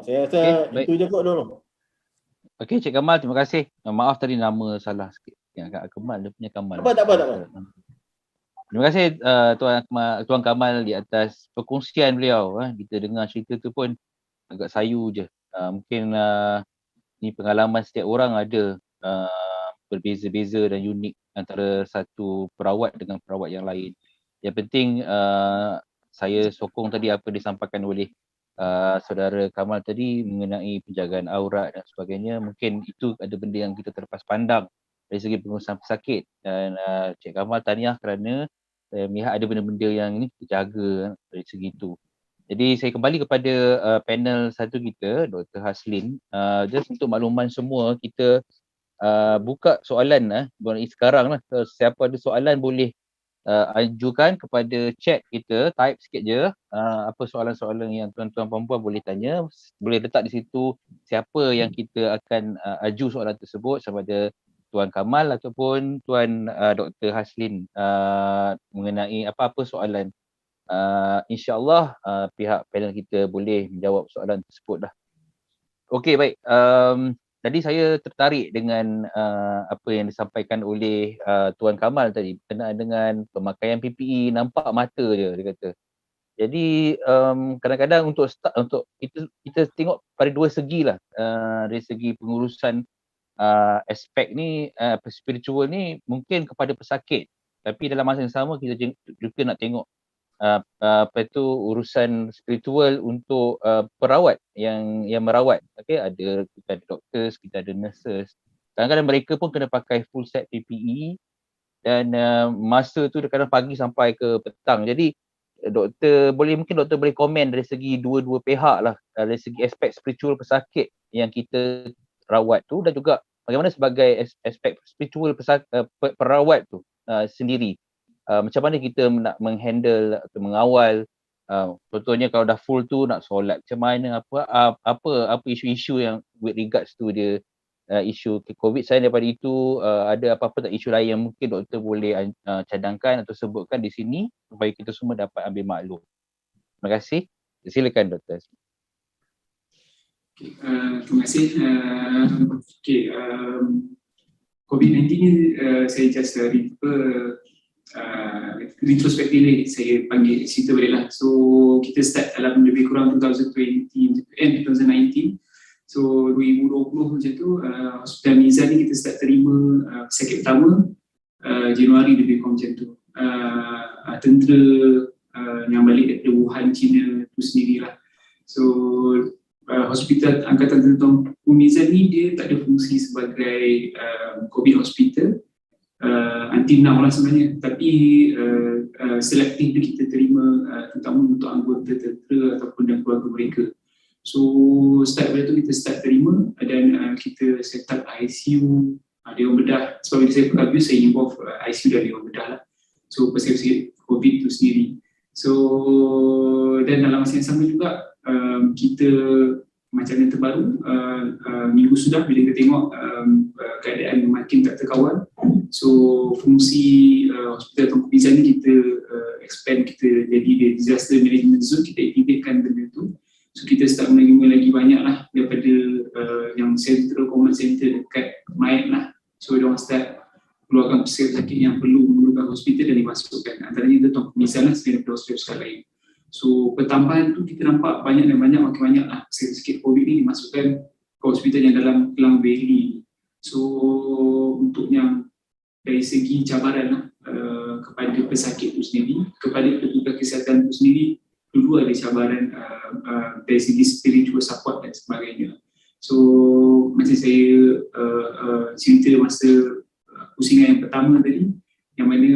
Saya rasa itu je kot dulu. Okey, Cik Kamal, terima kasih. Maaf tadi nama salah sikit. Yang Kak Kamal, dia punya Kamal. Tak apa. Terima kasih Tuan Kamal di atas perkongsian beliau. Kita dengar cerita tu pun agak sayu je. Mungkin ni pengalaman setiap orang ada berbeza-beza dan unik antara satu perawat dengan perawat yang lain. Yang penting saya sokong tadi apa disampaikan oleh saudara Kamal tadi mengenai penjagaan aurat dan sebagainya. Mungkin itu ada benda yang kita terlepas pandang dari segi pengurusan pesakit. Dan Cik Kamal tahniah kerana melihat ada benda-benda yang ini terjaga dari segi itu. Jadi saya kembali kepada panel satu kita, Dr. Haslin. Just untuk makluman semua, kita buka soalan sekarang lah. Siapa ada soalan boleh ajukan kepada chat kita, type sikit je apa soalan-soalan yang tuan-tuan puan-puan boleh tanya. Boleh letak di situ siapa yang kita akan aju soalan tersebut, sama ada Tuan Kamal ataupun Tuan Dr. Haslin mengenai apa-apa soalan. InsyaAllah pihak panel kita boleh menjawab soalan tersebut lah. Okey, baik. Tadi saya tertarik dengan apa yang disampaikan oleh Tuan Kamal tadi berkenaan dengan pemakaian PPE, nampak mata je dia kata. Jadi kadang-kadang untuk kita tengok pada dua segi lah, dari segi pengurusan aspek ni, spiritual ni mungkin kepada pesakit, tapi dalam masa yang sama kita juga nak tengok urusan spiritual untuk perawat yang merawat. Okay, kita ada doktor, kita ada nurses. Kadang-kadang mereka pun kena pakai full set PPE dan masa tu kadang pagi sampai ke petang. Jadi mungkin doktor boleh komen dari segi dua-dua pihak lah, dari segi aspek spiritual pesakit yang kita rawat tu, dan juga bagaimana sebagai aspek spiritual perawat tu sendiri. Macam mana kita nak menghandle atau mengawal, contohnya kalau dah full tu nak solat macam mana, apa isu-isu yang with regards to dia isu COVID. Selain daripada itu, ada apa-apa tak isu lain yang mungkin doktor boleh cadangkan atau sebutkan di sini supaya kita semua dapat ambil maklum. Terima kasih. Silakan doktor. Terima kasih. COVID-19 ni saya just retrospektif ni saya panggil cerita balik lah. So kita start dalam lebih kurang 2019. So 2020 macam tu, Hospital Mizan ni kita start terima pesakit pertama Januari lebih kurang macam tu. Tentera yang balik dari Wuhan, China tu sendirilah. So Hospital Angkatan Tentera Mizan ni dia tak ada fungsi sebagai COVID hospital until now lah sebenarnya, tapi selektif kita terima terutama untuk anggota tentera ataupun dan keluarga mereka. So start pada tu kita start terima dan kita set up ICU, Dewan Bedah. Sebab bila saya abuse, saya involve ICU dan Dewan Bedah lah. So pasal COVID tu sendiri. So dan dalam masa yang sama juga kita macam yang terbaru minggu sudah bila kita tengok keadaan makin tak terkawal, so fungsi Hospital Tunku Bizan ni kita expand, kita jadi disaster management zone, kita aktifkan benda tu. So kita start menerima lagi banyak lah daripada yang central command center dekat Maid lah. So diorang start keluarkan pesakit yang perlu memerlukan hospital dan dimasukkan, antaranya itu Tunku Bizan lah selain daripada hospital lain. So pertambahan tu kita nampak makin banyak lah pesakit COVID ni dimasukkan ke hospital yang dalam Klang Valley. So untuk yang dari segi cabaran lah kepada pesakit tu sendiri, kepada petugas kesihatan tu sendiri, dua ada cabaran dari segi spiritual support dan sebagainya. So macam saya cerita masa pusingan yang pertama tadi, yang mana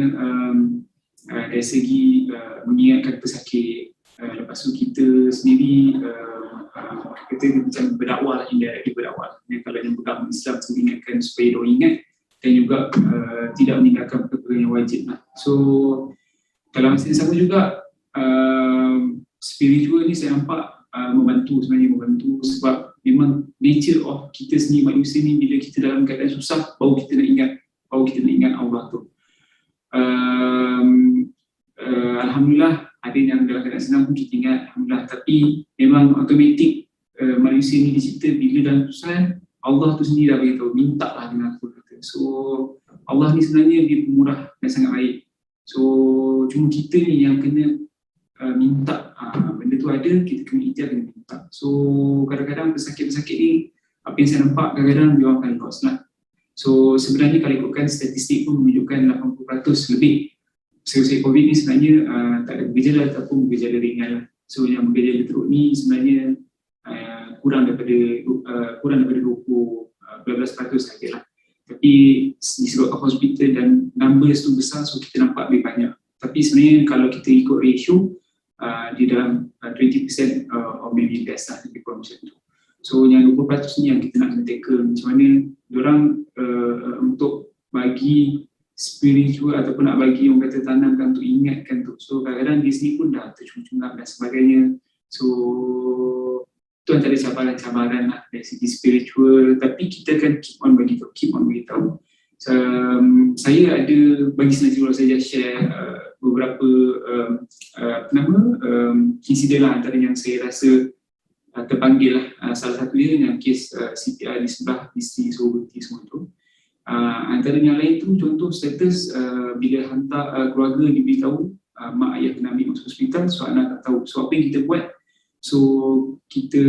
dari segi mengingatkan pesakit, lepas tu kita sendiri kita macam berdakwah lah, indirectly berdakwah. Kalau yang beragama Islam tu ingatkan supaya diorang ingat dan juga tidak meninggalkan perkara yang wajib lah. So dalam masa yang sama juga spiritual ni saya nampak membantu sebab memang nature of kita sendiri manusia ni, bila kita dalam keadaan susah baru kita nak ingat Allah tu. Alhamdulillah ada yang dalam keadaan senang pun kita ingat, alhamdulillah, tapi memang automatik manusia ni dicipta bila dalam susah Allah tu sendiri dah beritahu, minta lah dengan aku. So Allah ni sebenarnya dia pemurah dan sangat baik. So cuma kita ni yang kena minta, benda tu ada, kita kena ikhtiar, kena minta. So kadang-kadang pesakit-pesakit ni, apa yang saya nampak kadang-kadang dia orang akan lost lah. So sebenarnya kalau ikutkan statistik pun menunjukkan 80% lebih pesakit COVID ni sebenarnya tak ada bergejala ataupun bergejala ringan lah. So yang bergejala teruk ni sebenarnya kurang daripada 12% saja lah. Tapi disebabkan hospital dan numbers tu besar, so kita nampak lebih banyak. Tapi sebenarnya kalau kita ikut ratio di dalam 20% or maybe less lah, lebih kurang macam tu. So yang 20% ni yang kita nak kena tackle, macam mana diorang untuk bagi spiritual ataupun nak bagi orang kata tanamkan untuk ingatkan tu. So kadang-kadang di sini pun dah tercungap dan sebagainya. So itu antara cabaran-cabaran lah dari segi spiritual, tapi kita akan keep on beritahu. Saya ada bagi senang kalau saya share beberapa insiden lah antara yang saya rasa terpanggil lah. Salah satu dia yang kes CPR di sebelah isteri suruh berhenti semua tu. Antara yang lain tu contoh status bila hantar keluarga diberitahu mak ayah kena ambil masuk hospital, so anak tak tahu. So apa yang kita buat, so kita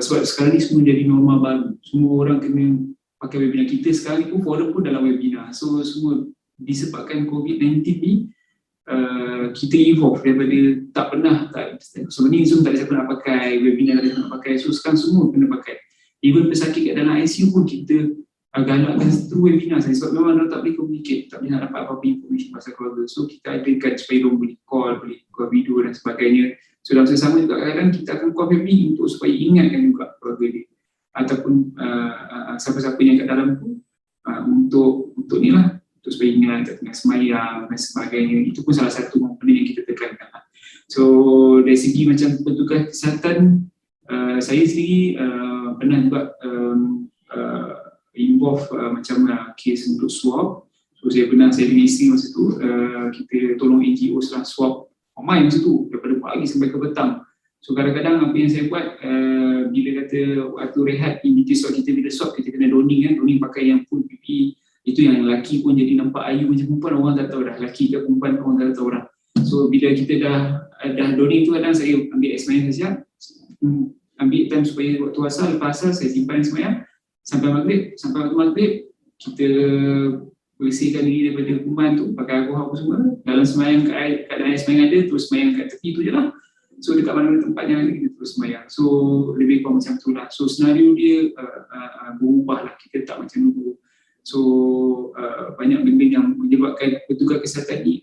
sebab sekarang ni semua jadi normal baru, semua orang kena pakai webinar. Kita sekarang pun forum pun dalam webinar, so semua disebabkan COVID-19 ni kita evolve daripada tak pernah sebenarnya Zoom tak ada siapa nak pakai, webinar tak ada siapa nak pakai, so sekarang semua kena pakai. Even pesakit kat dalam ICU pun kita galakkan through webinar saya, sebab memang orang tak boleh communicate, tak boleh nak dapat apa-apa information pasal keluarga. So kita adakan supaya orang boleh call video dan sebagainya. So dalam sesama juga kadang-kadang kita akan call family untuk supaya ingatkan juga keluarga dia ataupun siapa-siapa yang kat dalam tu untuk ni lah, untuk supaya ingat tak tengah semayang dan sebagainya. Itu pun salah satu komponen yang kita tekankan. So dari segi macam petugas kesihatan, saya sendiri pernah juga involve macam kes untuk swab. So saya dengan isteri masa tu kita tolong NGO setelah swab online masa tu daripada pagi sampai ke petang. So kadang-kadang apa yang saya buat bila kata waktu rehat in between swab, kita bila swab kita kena doning pakai yang full PPE. Itu yang lelaki pun jadi nampak ayu macam perempuan, orang tak tahu dah lelaki ke perempuan, orang tak tahu dah. So bila kita dah doning tu, kadang saya ambil semayang saja, ambil time supaya waktu asal, lepas asal saya simpan semayang sampai waktu maghrib kita bersihkan diri daripada kuman tu, pakai alkohol apa semua. Dalam semayang keadaan air semayang ada, terus semayang kat tepi tu je lah. So dekat mana-mana tempat yang ada kita terus sembahyang. So lebih kurang macam tu lah. So senario dia berubah lah, kita tak macam dulu. So banyak benda yang menyebabkan petugas kesihatan ni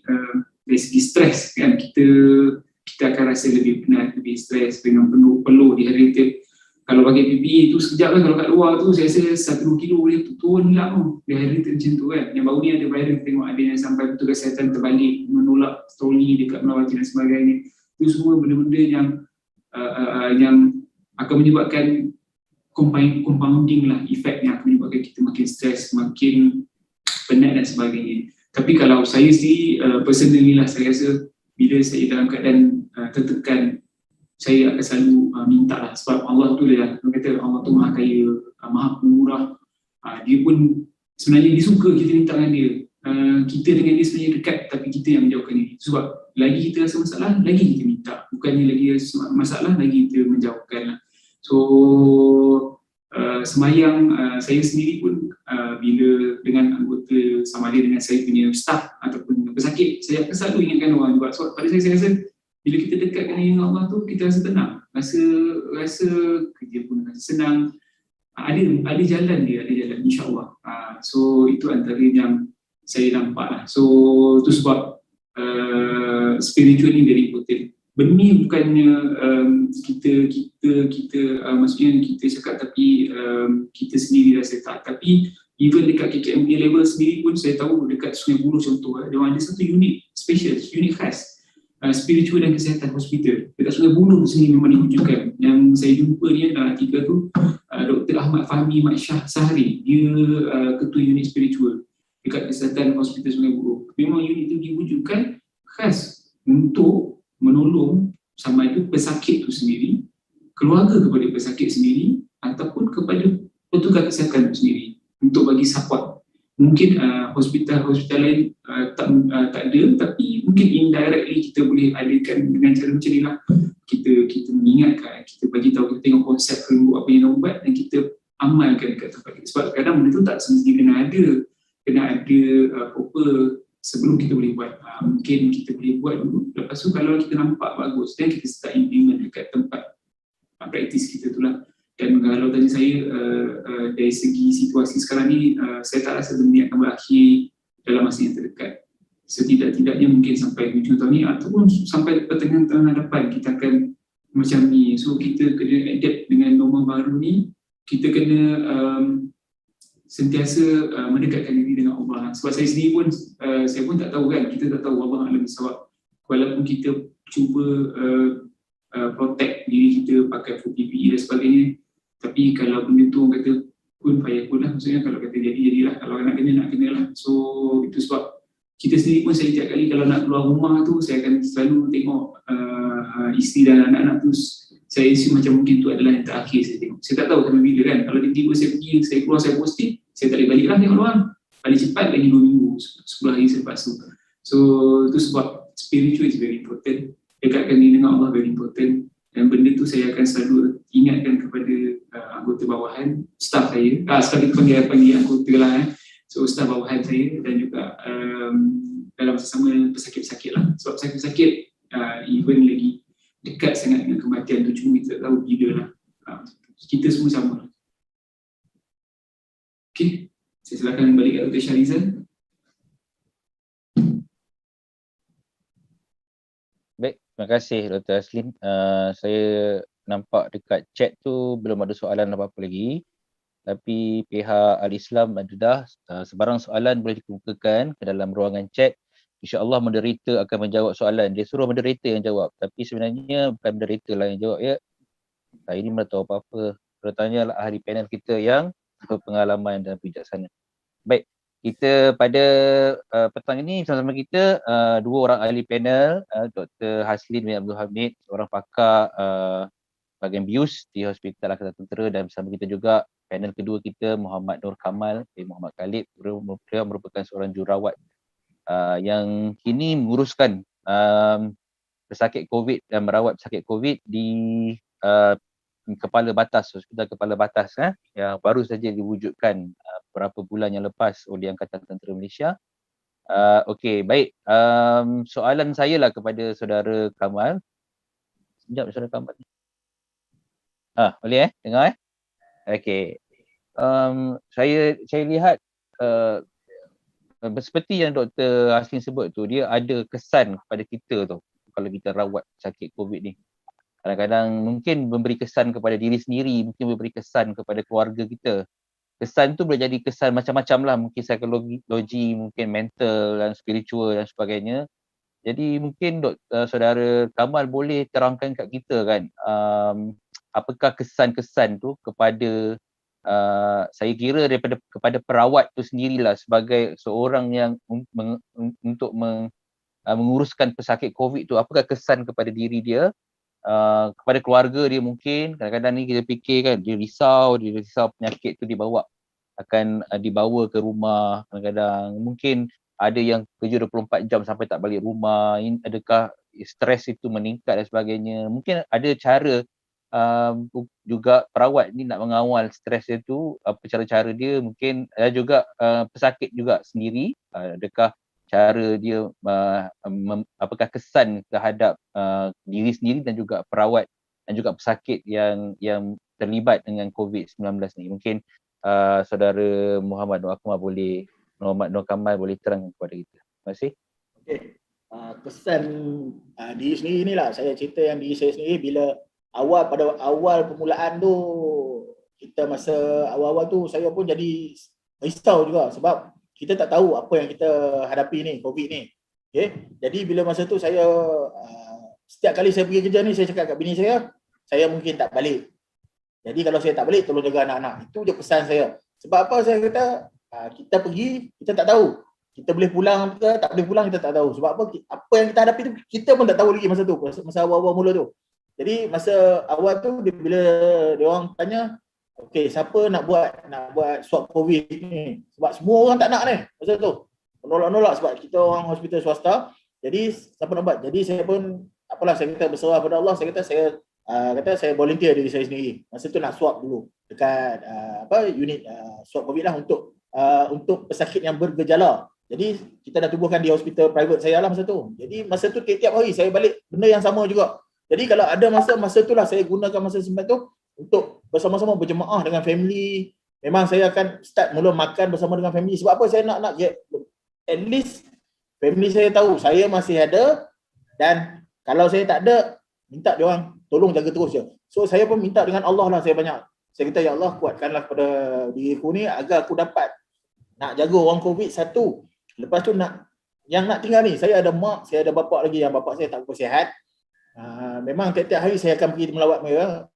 dari segi stres kan, kita akan rasa lebih penat, lebih stres dengan peluh dehydrated. Kalau pakai PPE tu sekejap kan, kalau kat luar tu saya rasa 1-2 kilo boleh turun hilang tu, dehydrated macam tu kan. Yang baru ni ada viral, tengok ada yang sampai petugas kesihatan terbalik menolak troli dekat Melawati dan sebagainya. Itu semua benda-benda yang akan menyebabkan compounding lah, efek yang akan menyebabkan kita makin stres, makin penat dan sebagainya. Tapi kalau saya sendiri, personally lah, saya rasa bila saya dalam keadaan tertekan, saya akan selalu minta lah, sebab Allah tu lah, dia kata Allah tu maha kaya, maha pemurah. Dia pun sebenarnya dia suka kita minta dengan dia. Kita dengan dia sebenarnya dekat, tapi kita yang menjauhkan diri. Sebab lagi kita rasa masalah, lagi kita minta. Bukannya lagi rasa masalah, lagi kita menjauhkan lah. So semayang saya sendiri pun bila dengan anggota, sama ada dengan saya punya staff ataupun pesakit, saya akan selalu ingatkan orang juga. Sebab pada saya rasa bila kita dekat dengan Allah tu, kita rasa tenang, rasa kerja pun rasa senang. Ada jalan dia, ada jalan, insyaAllah. So itu antara yang saya nampak lah. So tu sebab spiritual ni very important. Benda ni bukannya kita maksudnya kita cakap tapi kita sendiri rasa tak. Tapi even dekat KKMB level sendiri pun saya tahu dekat Sungai Buloh contoh, dia ada satu unit special, unit khas spiritual dan kesihatan hospital. Dekat Sungai Buloh sini memang diwujudkan. Yang saya jumpa ni dalam artikel tu, Dr. Ahmad Fahmi Mat Shah Sahari, dia ketua unit spiritual dekat kesihatan hospital Sungai Buloh. Memang unit tu diwujudkan khas untuk menolong sama itu pesakit tu sendiri, keluarga kepada pesakit sendiri, ataupun kepada petugas kesihatan tu sendiri untuk bagi support. Mungkin hospital lain tak ada, tapi mungkin indirectly kita boleh adakan dengan cara macam ni lah. Kita mengingatkan, kita bagi tahu, kita tengok konsep framework apa yang nak buat dan kita amalkan dekat tempat kita. Sebab kadang benda tu tak semestinya kena ada proper sebelum kita boleh buat. Mungkin kita boleh buat dulu, lepas tu kalau kita nampak bagus, dan kita start implement dekat tempat praktis kita tu lah. Dan kalau tanya saya dari segi situasi sekarang ni, saya tak rasa benda ni akan berakhir dalam masa yang terdekat. Setidak-tidaknya mungkin sampai hujung tahun ni ataupun sampai pertengahan tahun depan kita akan macam ni. So kita kena adapt dengan norma baru ni. Kita kena sentiasa mendekatkan diri dengan Allah. Sebab saya sendiri pun, saya pun tak tahu kan, kita tak tahu Allah alam bisawab. Walaupun kita cuba protect diri kita pakai full PPE dan sebagainya, tapi kalau benda tu orang kata kun fayakun lah, maksudnya kalau kata jadilah, kalau nak kena lah. So itu sebab kita sendiri pun, saya tiap kali kalau nak keluar rumah tu, saya akan selalu tengok isteri dan anak-anak tu, saya isi macam mungkin tu adalah yang terakhir saya tengok. Saya tak tahu sampai bila kan, kalau tiba-tiba saya pergi, saya keluar, saya posting, saya tak boleh balik lah tengok luar. Paling cepat lagi 2 minggu, 10 hari selepas tu. So itu sebab spiritual is very important, dekatkan diri dengan Allah very important. Dan benda tu saya akan selalu ingatkan kepada anggota bawahan, staff saya. Sekali kita panggil anggota lah. So staff bawahan saya dan juga dalam masa sama pesakit-pesakit lah. Sebab pesakit-pesakit even lagi dekat sangat dengan kematian tu, cuma kita tak tahu bila lah. Kita semua sama. Okay, saya silakan balik ke Dr. Syarizal. Baik, terima kasih Dr. Aslim. Saya nampak dekat chat tu belum ada soalan apa-apa lagi. Tapi pihak Al-Islam dah sebarang soalan boleh dikemukakan ke dalam ruangan chat. InsyaAllah moderator akan menjawab soalan. Dia suruh moderator yang jawab. Tapi sebenarnya bukan moderator lah yang jawab ya. Saya ni mana tahu apa-apa. Terutamanya ahli panel kita yang berpengalaman dan bijaksana. Baik, kita pada petang ini sama-sama kita dua orang ahli panel, Dr. Haslin bin Abdul Hamid, seorang pakar bahagian bius di Hospital Angkatan Tentera, dan bersama kita juga panel kedua kita Muhammad Nur Kamal bin Muhammad Khalid. Beliau merupakan seorang jururawat yang kini menguruskan pesakit COVID dan merawat pesakit COVID di Kepala Batas, Hospital Kepala Batas yang baru saja diwujudkan beberapa bulan yang lepas oleh Angkatan Tentera Malaysia. Okey, baik. Soalan saya lah kepada saudara Kamal. Sekejap suara Kamal. Boleh dengar Okey. Saya lihat seperti yang Dr. Hasrin sebut tu, dia ada kesan kepada kita tu kalau kita rawat sakit COVID ni. Kadang-kadang mungkin memberi kesan kepada diri sendiri, mungkin memberi kesan kepada keluarga kita. Kesan tu boleh jadi kesan macam-macam lah, mungkin psikologi, mungkin mental dan spiritual dan sebagainya. Jadi mungkin saudara Kamal boleh terangkan kat kita kan, apakah kesan-kesan tu kepada saya kira kepada perawat tu sendirilah sebagai seorang yang untuk menguruskan pesakit COVID tu, apakah kesan kepada diri dia, kepada keluarga dia. Mungkin kadang-kadang ni kita fikir kan, dia risau penyakit tu akan dibawa ke rumah. Kadang-kadang mungkin ada yang kerja 24 jam sampai tak balik rumah. Adakah stres itu meningkat dan sebagainya. Mungkin ada cara juga perawat ni nak mengawal stres dia tu, apa cara-cara dia. Mungkin ada juga pesakit juga sendiri, adakah cara dia apakah kesan terhadap diri sendiri dan juga perawat dan juga pesakit yang terlibat dengan COVID-19 ni. Mungkin saudara Muhammad Nur Kamal boleh terang kepada kita. Terima kasih. Okey. Kesan diri sendiri ni lah, saya cerita yang diri saya sendiri. Bila pada awal permulaan tu, kita masa awal-awal tu saya pun jadi risau juga sebab kita tak tahu apa yang kita hadapi ni, COVID ni. Okay? Jadi bila masa tu saya setiap kali saya pergi kerja ni, saya cakap kat bini saya mungkin tak balik. Jadi kalau saya tak balik, tolong jaga anak-anak. Itu je pesan saya. Sebab apa saya kata, kita pergi, kita tak tahu. Kita boleh pulang ke tak boleh pulang, kita tak tahu. Sebab apa yang kita hadapi tu, kita pun tak tahu lagi masa tu, masa awal-awal mula tu. Jadi masa awal tu, bila dia orang tanya, okey, siapa nak buat swab COVID ni? Sebab semua orang tak nak ni masa tu. Menolak-nolak sebab kita orang hospital swasta. Jadi siapa nak buat? Jadi saya pun saya kata berserah pada Allah. Saya kata saya volunteer diri saya sendiri. Masa tu nak swab dulu dekat unit swab COVID lah untuk pesakit yang bergejala. Jadi kita dah tubuhkan di hospital private saya lah masa tu. Jadi masa tu tiap-tiap hari saya balik benda yang sama juga. Jadi kalau ada masa itulah saya gunakan masa sempat tu untuk bersama-sama berjemaah dengan family. Memang saya akan start mula makan bersama dengan family. Sebab apa saya nak at least family saya tahu saya masih ada, dan kalau saya tak ada, minta dia orang tolong jaga terus je. So saya pun minta dengan Allah lah, saya banyak. Saya kata, ya Allah, kuatkanlah pada diriku ni agar aku dapat nak jaga orang COVID satu. Lepas tu nak tinggal ni, saya ada mak, saya ada bapak lagi, yang bapak saya tak bersihat. Memang tiap-tiap hari saya akan pergi melawat mereka.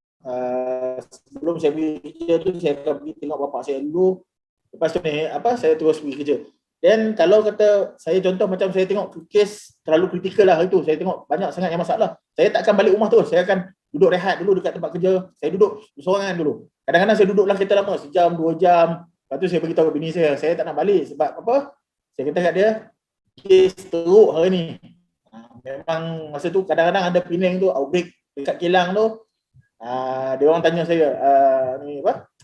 Sebelum saya pergi kerja tu, saya akan pergi tengok bapak saya dulu. Lepas tu ni, saya terus pergi kerja. Dan kalau kata saya contoh macam saya tengok kes terlalu kritikal lah itu, saya tengok banyak sangat yang masalah, saya tak akan balik rumah terus. Saya akan duduk rehat dulu dekat tempat kerja. Saya duduk sorangan dulu. Kadang-kadang saya duduk dalam kereta lama, sejam, 2 jam. Lepas tu saya beritahu bini saya tak nak balik. Sebab apa? Saya kata kat dia, kes teruk hari ni. Memang masa tu kadang-kadang ada Penang tu, outbreak dekat Kelang tu. Dia orang tanya saya,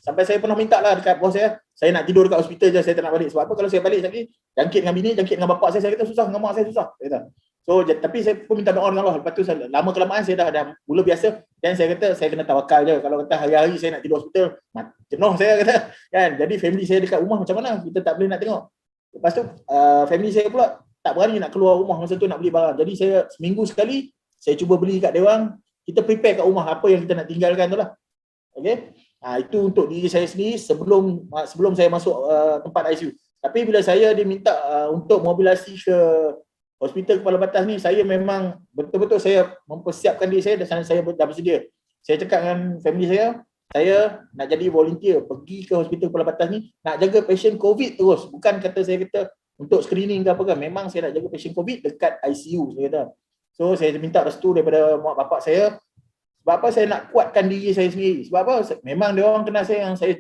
sampai saya pernah minta lah dekat bos saya nak tidur dekat hospital je, saya tak nak balik. Sebab apa? Kalau saya balik lagi, jangkit dengan bini, jangkit dengan bapak saya kata susah, dengan mak saya susah. Saya kata. So, tapi saya pun minta doa dengan Allah. Lepas tu lama kelamaan saya dah mula biasa. Dan saya kata saya kena tawakal je. Kalau kata hari-hari saya nak tidur hospital, jenuh saya kata. Kan? Jadi family saya dekat rumah macam mana? Kita tak boleh nak tengok. Lepas tu family saya pula tak berani nak keluar rumah masa tu nak beli barang. Jadi saya seminggu sekali saya cuba beli kat dia orang. Kita prepare kat rumah apa yang kita nak tinggalkan tu lah. Okay? Itu untuk diri saya sendiri sebelum saya masuk tempat ICU. Tapi bila saya diminta untuk mobilisasi ke hospital Kepala Batas ni, saya memang betul-betul saya mempersiapkan diri saya dan saya dah bersedia. Saya cakap dengan family saya nak jadi volunteer pergi ke hospital Kepala Batas ni, nak jaga pasien COVID terus. Bukan saya kata untuk screening ke apa kan. Memang saya nak jaga pasien COVID dekat ICU, saya kata. So saya minta restu daripada mak bapak saya. Sebab apa? Saya nak kuatkan diri saya sendiri. Sebab apa? Memang dia orang kenal saya yang saya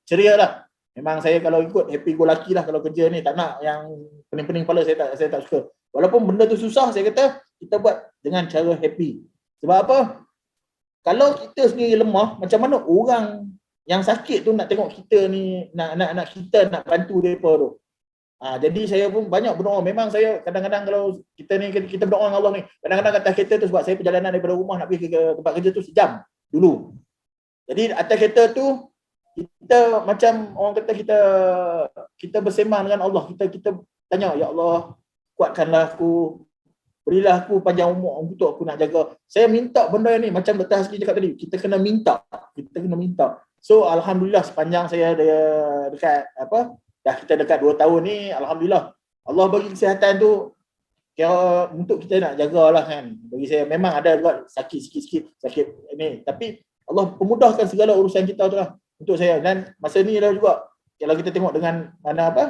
ceria lah. Memang saya kalau ikut happy go lucky lah kalau kerja ni. Tak nak yang pening-pening kepala, saya tak suka. Walaupun benda tu susah, saya kata kita buat dengan cara happy. Sebab apa? Kalau kita sendiri lemah, macam mana orang yang sakit tu nak tengok kita ni, nak bantu mereka tu. Jadi saya pun banyak berdoa. Memang saya kadang-kadang kalau kita berdoa dengan Allah ni, kadang-kadang atas kereta tu, sebab saya perjalanan daripada rumah nak pergi ke tempat kerja tu sejam dulu. Jadi atas kereta tu kita macam orang kata kita bersembang dengan Allah. Kita tanya, ya Allah, kuatkanlah aku, berilah aku panjang umur untuk aku nak jaga. Saya minta benda ni macam Dr. Hasbi cakap tadi, kita kena minta. So alhamdulillah sepanjang saya dekat kita dekat 2 tahun ni, alhamdulillah Allah bagi kesihatan tu kira untuk kita nak jagalah kan. Bagi saya memang ada juga sakit sikit-sikit, sakit ni, tapi Allah pemudahkan segala urusan kita tu lah untuk saya. Dan masa ni lah juga kalau kita tengok dengan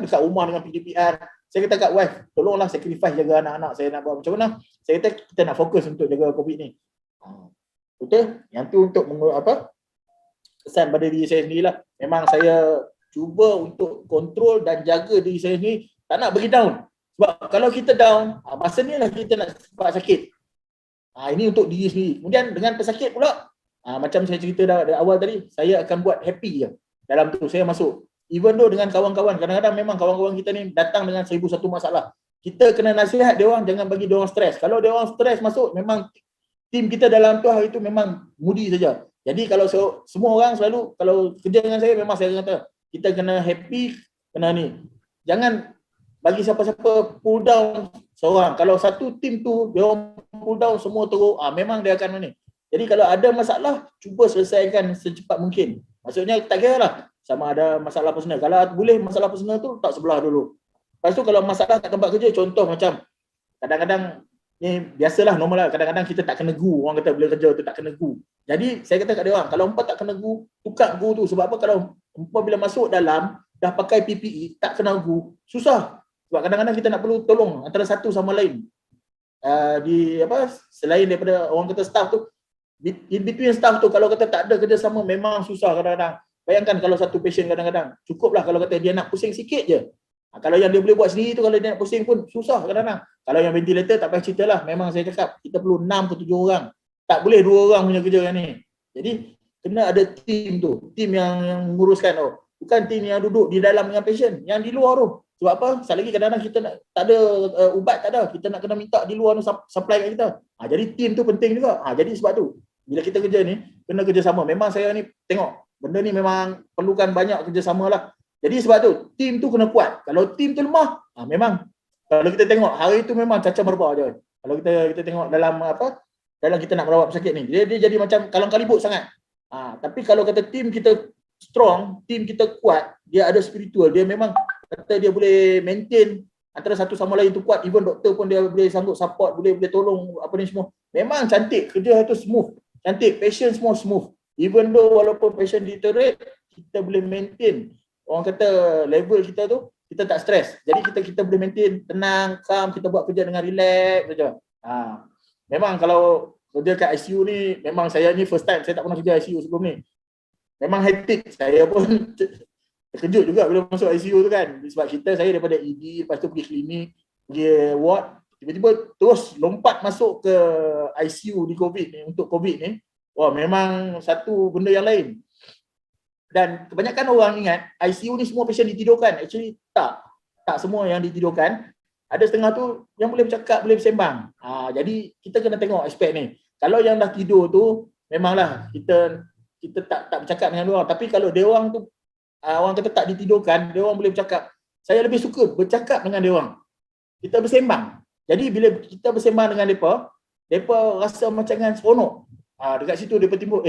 dekat rumah dengan PDPR, saya kata kat wife, tolonglah sacrifice jaga anak-anak saya nak buat macam mana. Saya kata kita nak fokus untuk jaga COVID ni. Betul? Yang tu untuk kesan pada diri saya sendirilah. Memang saya cuba untuk kontrol dan jaga diri saya sendiri, tak nak bagi down. Sebab kalau kita down, masa ni lah kita nak sempat sakit. Ini untuk diri sendiri. Kemudian dengan pesakit pula, macam saya cerita dari awal tadi, saya akan buat happy je. Dalam tu saya masuk. Even though dengan kawan-kawan, kadang-kadang memang kawan-kawan kita ni datang dengan 1001 masalah. Kita kena nasihat dia orang, jangan bagi dia orang stres. Kalau dia orang stres masuk, memang tim kita dalam tu hari tu memang moody saja. Jadi kalau semua orang selalu, kalau kerja dengan saya, memang saya kata, kita kena happy, kena ni. Jangan bagi siapa-siapa pull down seorang. Kalau satu tim tu, dia orang pull down semua teruk, memang dia akan ni. Jadi kalau ada masalah, cuba selesaikan secepat mungkin. Maksudnya tak kira lah sama ada masalah personal. Kalau boleh masalah personal tu, tak sebelah dulu. Lepas tu kalau masalah kat tempat kerja, contoh macam kadang-kadang ni biasalah, normal lah. Kadang-kadang kita tak kena gu. Orang kata bila kerja tu tak kena gu. Jadi saya kata kat dia orang, kalau empat tak kena gu, tukar gu tu. Sebab apa? Kalau empat bila masuk dalam, dah pakai PPE, tak kena gu, susah. Sebab kadang-kadang kita nak perlu tolong antara satu sama lain. Selain daripada orang kata staff tu, in between staff tu, kalau kata tak ada kerjasama, memang susah kadang-kadang. Bayangkan kalau satu patient kadang-kadang, cukuplah kalau kata dia nak pusing sikit je. Kalau yang dia boleh buat sendiri tu, kalau dia nak pusing pun susah kadang-kadang. Kalau yang ventilator tak payah cerita lah. Memang saya cakap, kita perlu 6 ke 7 orang. Tak boleh 2 orang punya kerja yang ni. Jadi, kena ada tim tu. Tim yang menguruskan tu. Bukan tim yang duduk di dalam dengan patient. Yang di luar tu. Sebab apa? Sekali lagi kadang-kadang kita nak, tak ada ubat, tak ada. Kita nak kena minta di luar tu supply kat kita. Jadi tim tu penting juga. Jadi sebab tu, bila kita kerja ni, kena kerjasama. Memang saya ni tengok, benda ni memang perlukan banyak kerjasama lah. Jadi sebab tu, tim tu kena kuat. Kalau tim tu lemah, memang kalau kita tengok hari tu memang caca merbah je. Kalau kita tengok dalam dalam kita nak merawat pesakit ni, dia jadi macam kalang-kalibut sangat. Tapi kalau kata tim kita strong, tim kita kuat, dia ada spiritual, dia memang kata dia boleh maintain antara satu sama lain tu kuat. Even doktor pun dia boleh sanggup support, boleh tolong apa ni semua. Memang cantik, kerja tu smooth. Cantik, patient semua smooth. Even though walaupun patient deteriorate, kita boleh maintain. Orang kata level kita tu, kita tak stres. Jadi kita boleh maintain tenang, calm, kita buat kerja dengan relax saja. Memang kalau kerja kat ICU ni, memang saya ni first time, saya tak pernah kerja ICU sebelum ni. Memang hectic. Saya pun terkejut juga bila masuk ICU tu kan. Sebab saya daripada ED, lepas tu pergi klinik, pergi ward, tiba-tiba terus lompat masuk ke ICU di COVID ni, untuk COVID ni. Wah, memang satu benda yang lain. Dan kebanyakan orang ingat ICU ni semua pasien ditidurkan. Actually tak semua yang ditidurkan. Ada setengah tu yang boleh bercakap, boleh bersembang. Jadi kita kena tengok aspek ni. Kalau yang dah tidur tu, memanglah kita tak bercakap dengan dia orang. Tapi kalau dia orang tu orang kata tak ditidurkan, dia orang boleh bercakap. Saya lebih suka bercakap dengan dia orang. Kita bersembang. Jadi bila kita bersembang dengan mereka rasa macam dengan seronok. Dekat situ mereka timbul,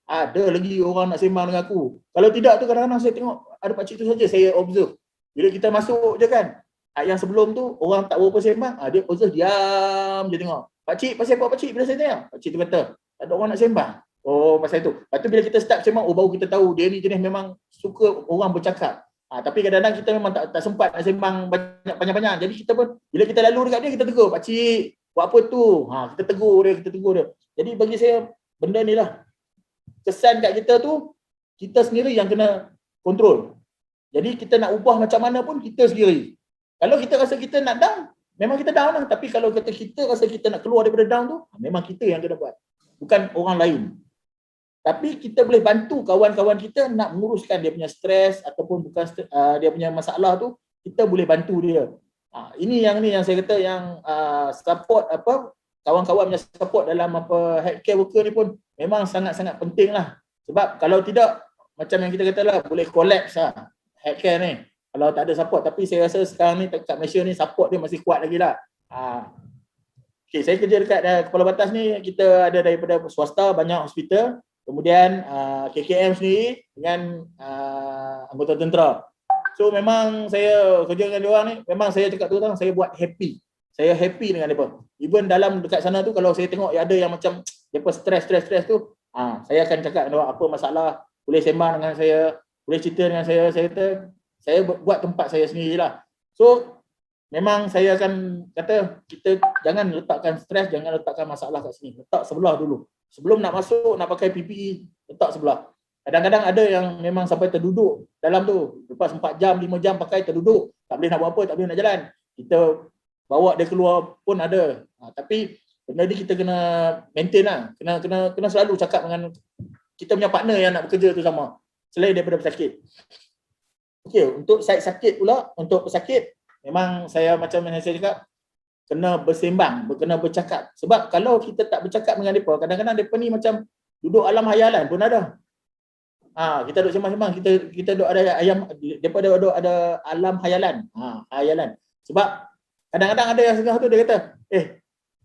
ada lagi orang nak sembang dengan aku. Kalau tidak tu kadang-kadang saya tengok ada pakcik tu saja saya observe. Bila kita masuk je kan, yang sebelum tu orang tak berapa sembang, dia observe diam je tengok. Pakcik, pasal apa pakcik? Bila saya tanya, pakcik tu kata, tak ada orang nak sembang. Oh, pasal itu. Lepas tu bila kita start sembang, baru kita tahu dia ni jenis memang suka orang bercakap. Tapi kadang-kadang kita memang tak sempat nak sembang panjang-panjang. Jadi kita pun, bila kita lalu dekat dia, kita tegur, pakcik, buat apa tu? Kita tegur dia. Jadi bagi saya, benda ni lah. Kesan kat kita tu, kita sendiri yang kena kontrol. Jadi kita nak ubah macam mana pun, kita sendiri. Kalau kita rasa kita nak down, memang kita down lah. Tapi kalau kita rasa kita nak keluar daripada down tu, memang kita yang kena buat. Bukan orang lain. Tapi kita boleh bantu kawan-kawan kita nak menguruskan dia punya stres ataupun bukan dia punya masalah tu, kita boleh bantu dia. Ini yang saya kata yang support kawan-kawan punya support dalam healthcare worker ni pun memang sangat-sangat penting lah. Sebab kalau tidak, macam yang kita kata lah, boleh collapse lah healthcare ni kalau tak ada support. Tapi saya rasa sekarang ni kat Malaysia ni support dia masih kuat lagi lah. Okay, saya kerja dekat Kepala Batas ni, kita ada daripada swasta banyak hospital, kemudian KKM sendiri dengan anggota tentera. So memang saya kerja dengan diorang ni, memang saya cakap terus terang, saya buat happy. Saya happy dengan mereka. Even dalam dekat sana tu, kalau saya tengok ada yang macam mereka stress tu, saya akan cakap dengan apa masalah, boleh sembang dengan saya, boleh cerita dengan saya kata, saya buat tempat saya sendirilah. So memang saya akan kata, kita jangan letakkan stres, jangan letakkan masalah kat sini. Letak sebelah dulu. Sebelum nak masuk, nak pakai PPE, letak sebelah. Kadang-kadang ada yang memang sampai terduduk dalam tu. Lepas 4 jam, 5 jam pakai terduduk. Tak boleh nak buat apa, tak boleh nak jalan. Kita bawa dia keluar pun ada. Tapi benda ni kita kena maintain lah. Kena selalu cakap dengan kita punya partner yang nak bekerja tu sama. Selain daripada pesakit. Okey, untuk side sakit pula, untuk pesakit, memang saya macam yang saya cakap, kena bersembang, kena bercakap. Sebab kalau kita tak bercakap dengan mereka, kadang-kadang mereka ni macam duduk alam hayalan pun ada. Kita duduk sembang-sembang, kita duduk ada mereka duduk ada alam hayalan. Hayalan. Sebab kadang-kadang ada yang setengah tu dia kata,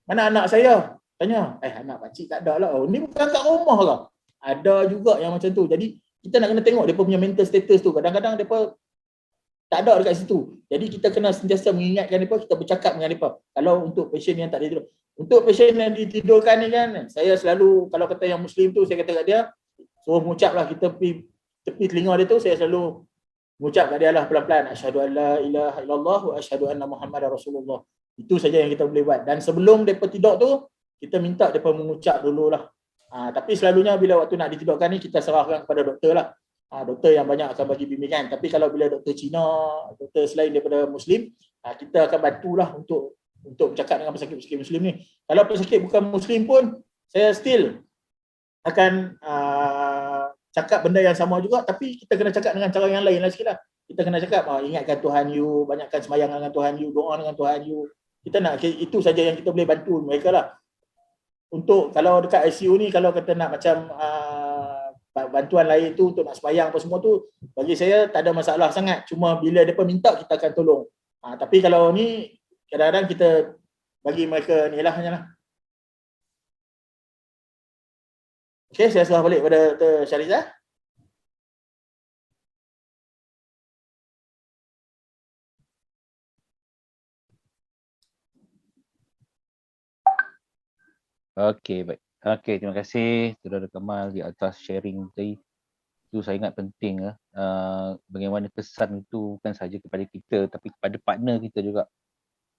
mana anak saya? Tanya, anak pakcik tak ada lah. Ni bukan kat rumah ke? Ada juga yang macam tu. Jadi kita nak kena tengok mereka punya mental status tu. Kadang-kadang mereka tak ada dekat situ. Jadi kita kena sentiasa mengingatkan mereka, kita bercakap dengan mereka. Kalau untuk pasien yang tak tidur. Untuk pasien yang ditidurkan ni kan, saya selalu, kalau kata yang Muslim tu, saya kata kat dia, suruh mengucaplah, kita tepi telinga dia tu, saya selalu mengucap kat dia lah pelan-pelan. Asyhadu an la ilaha illallah wa asyhadu anna Muhammadar Rasulullah. Itu saja yang kita boleh buat. Dan sebelum mereka tidur tu, kita minta mereka mengucap dululah. Tapi selalunya bila waktu nak ditidurkan ni, kita serahkan kepada doktor lah. Doktor yang banyak akan bagi bimbingan. Tapi kalau bila doktor Cina, doktor selain daripada Muslim, kita akan bantulah untuk bercakap dengan pesakit-pesakit Muslim ni. Kalau pesakit bukan Muslim pun, saya still akan cakap benda yang sama juga, tapi kita kena cakap dengan cara yang lain lah sikit lah. Kita kena cakap, ingatkan Tuhan you, banyakkan sembahyang dengan Tuhan you, doa dengan Tuhan you. Kita nak, itu saja yang kita boleh bantu mereka lah. Untuk kalau dekat ICU ni, kalau kata nak macam bantuan lain tu untuk nak sembahyang apa semua tu, bagi saya tak ada masalah sangat. Cuma bila mereka minta, kita akan tolong. Tapi kalau ni, kadang-kadang kita bagi mereka ni lah hanya lah. Okey, saya serah balik pada Dr. Syariza. Okey, baik. Okey, terima kasih Saudara Kamal di atas sharing tadi. Itu saya ingat penting bagaimana kesan itu bukan sahaja kepada kita tapi kepada partner kita juga.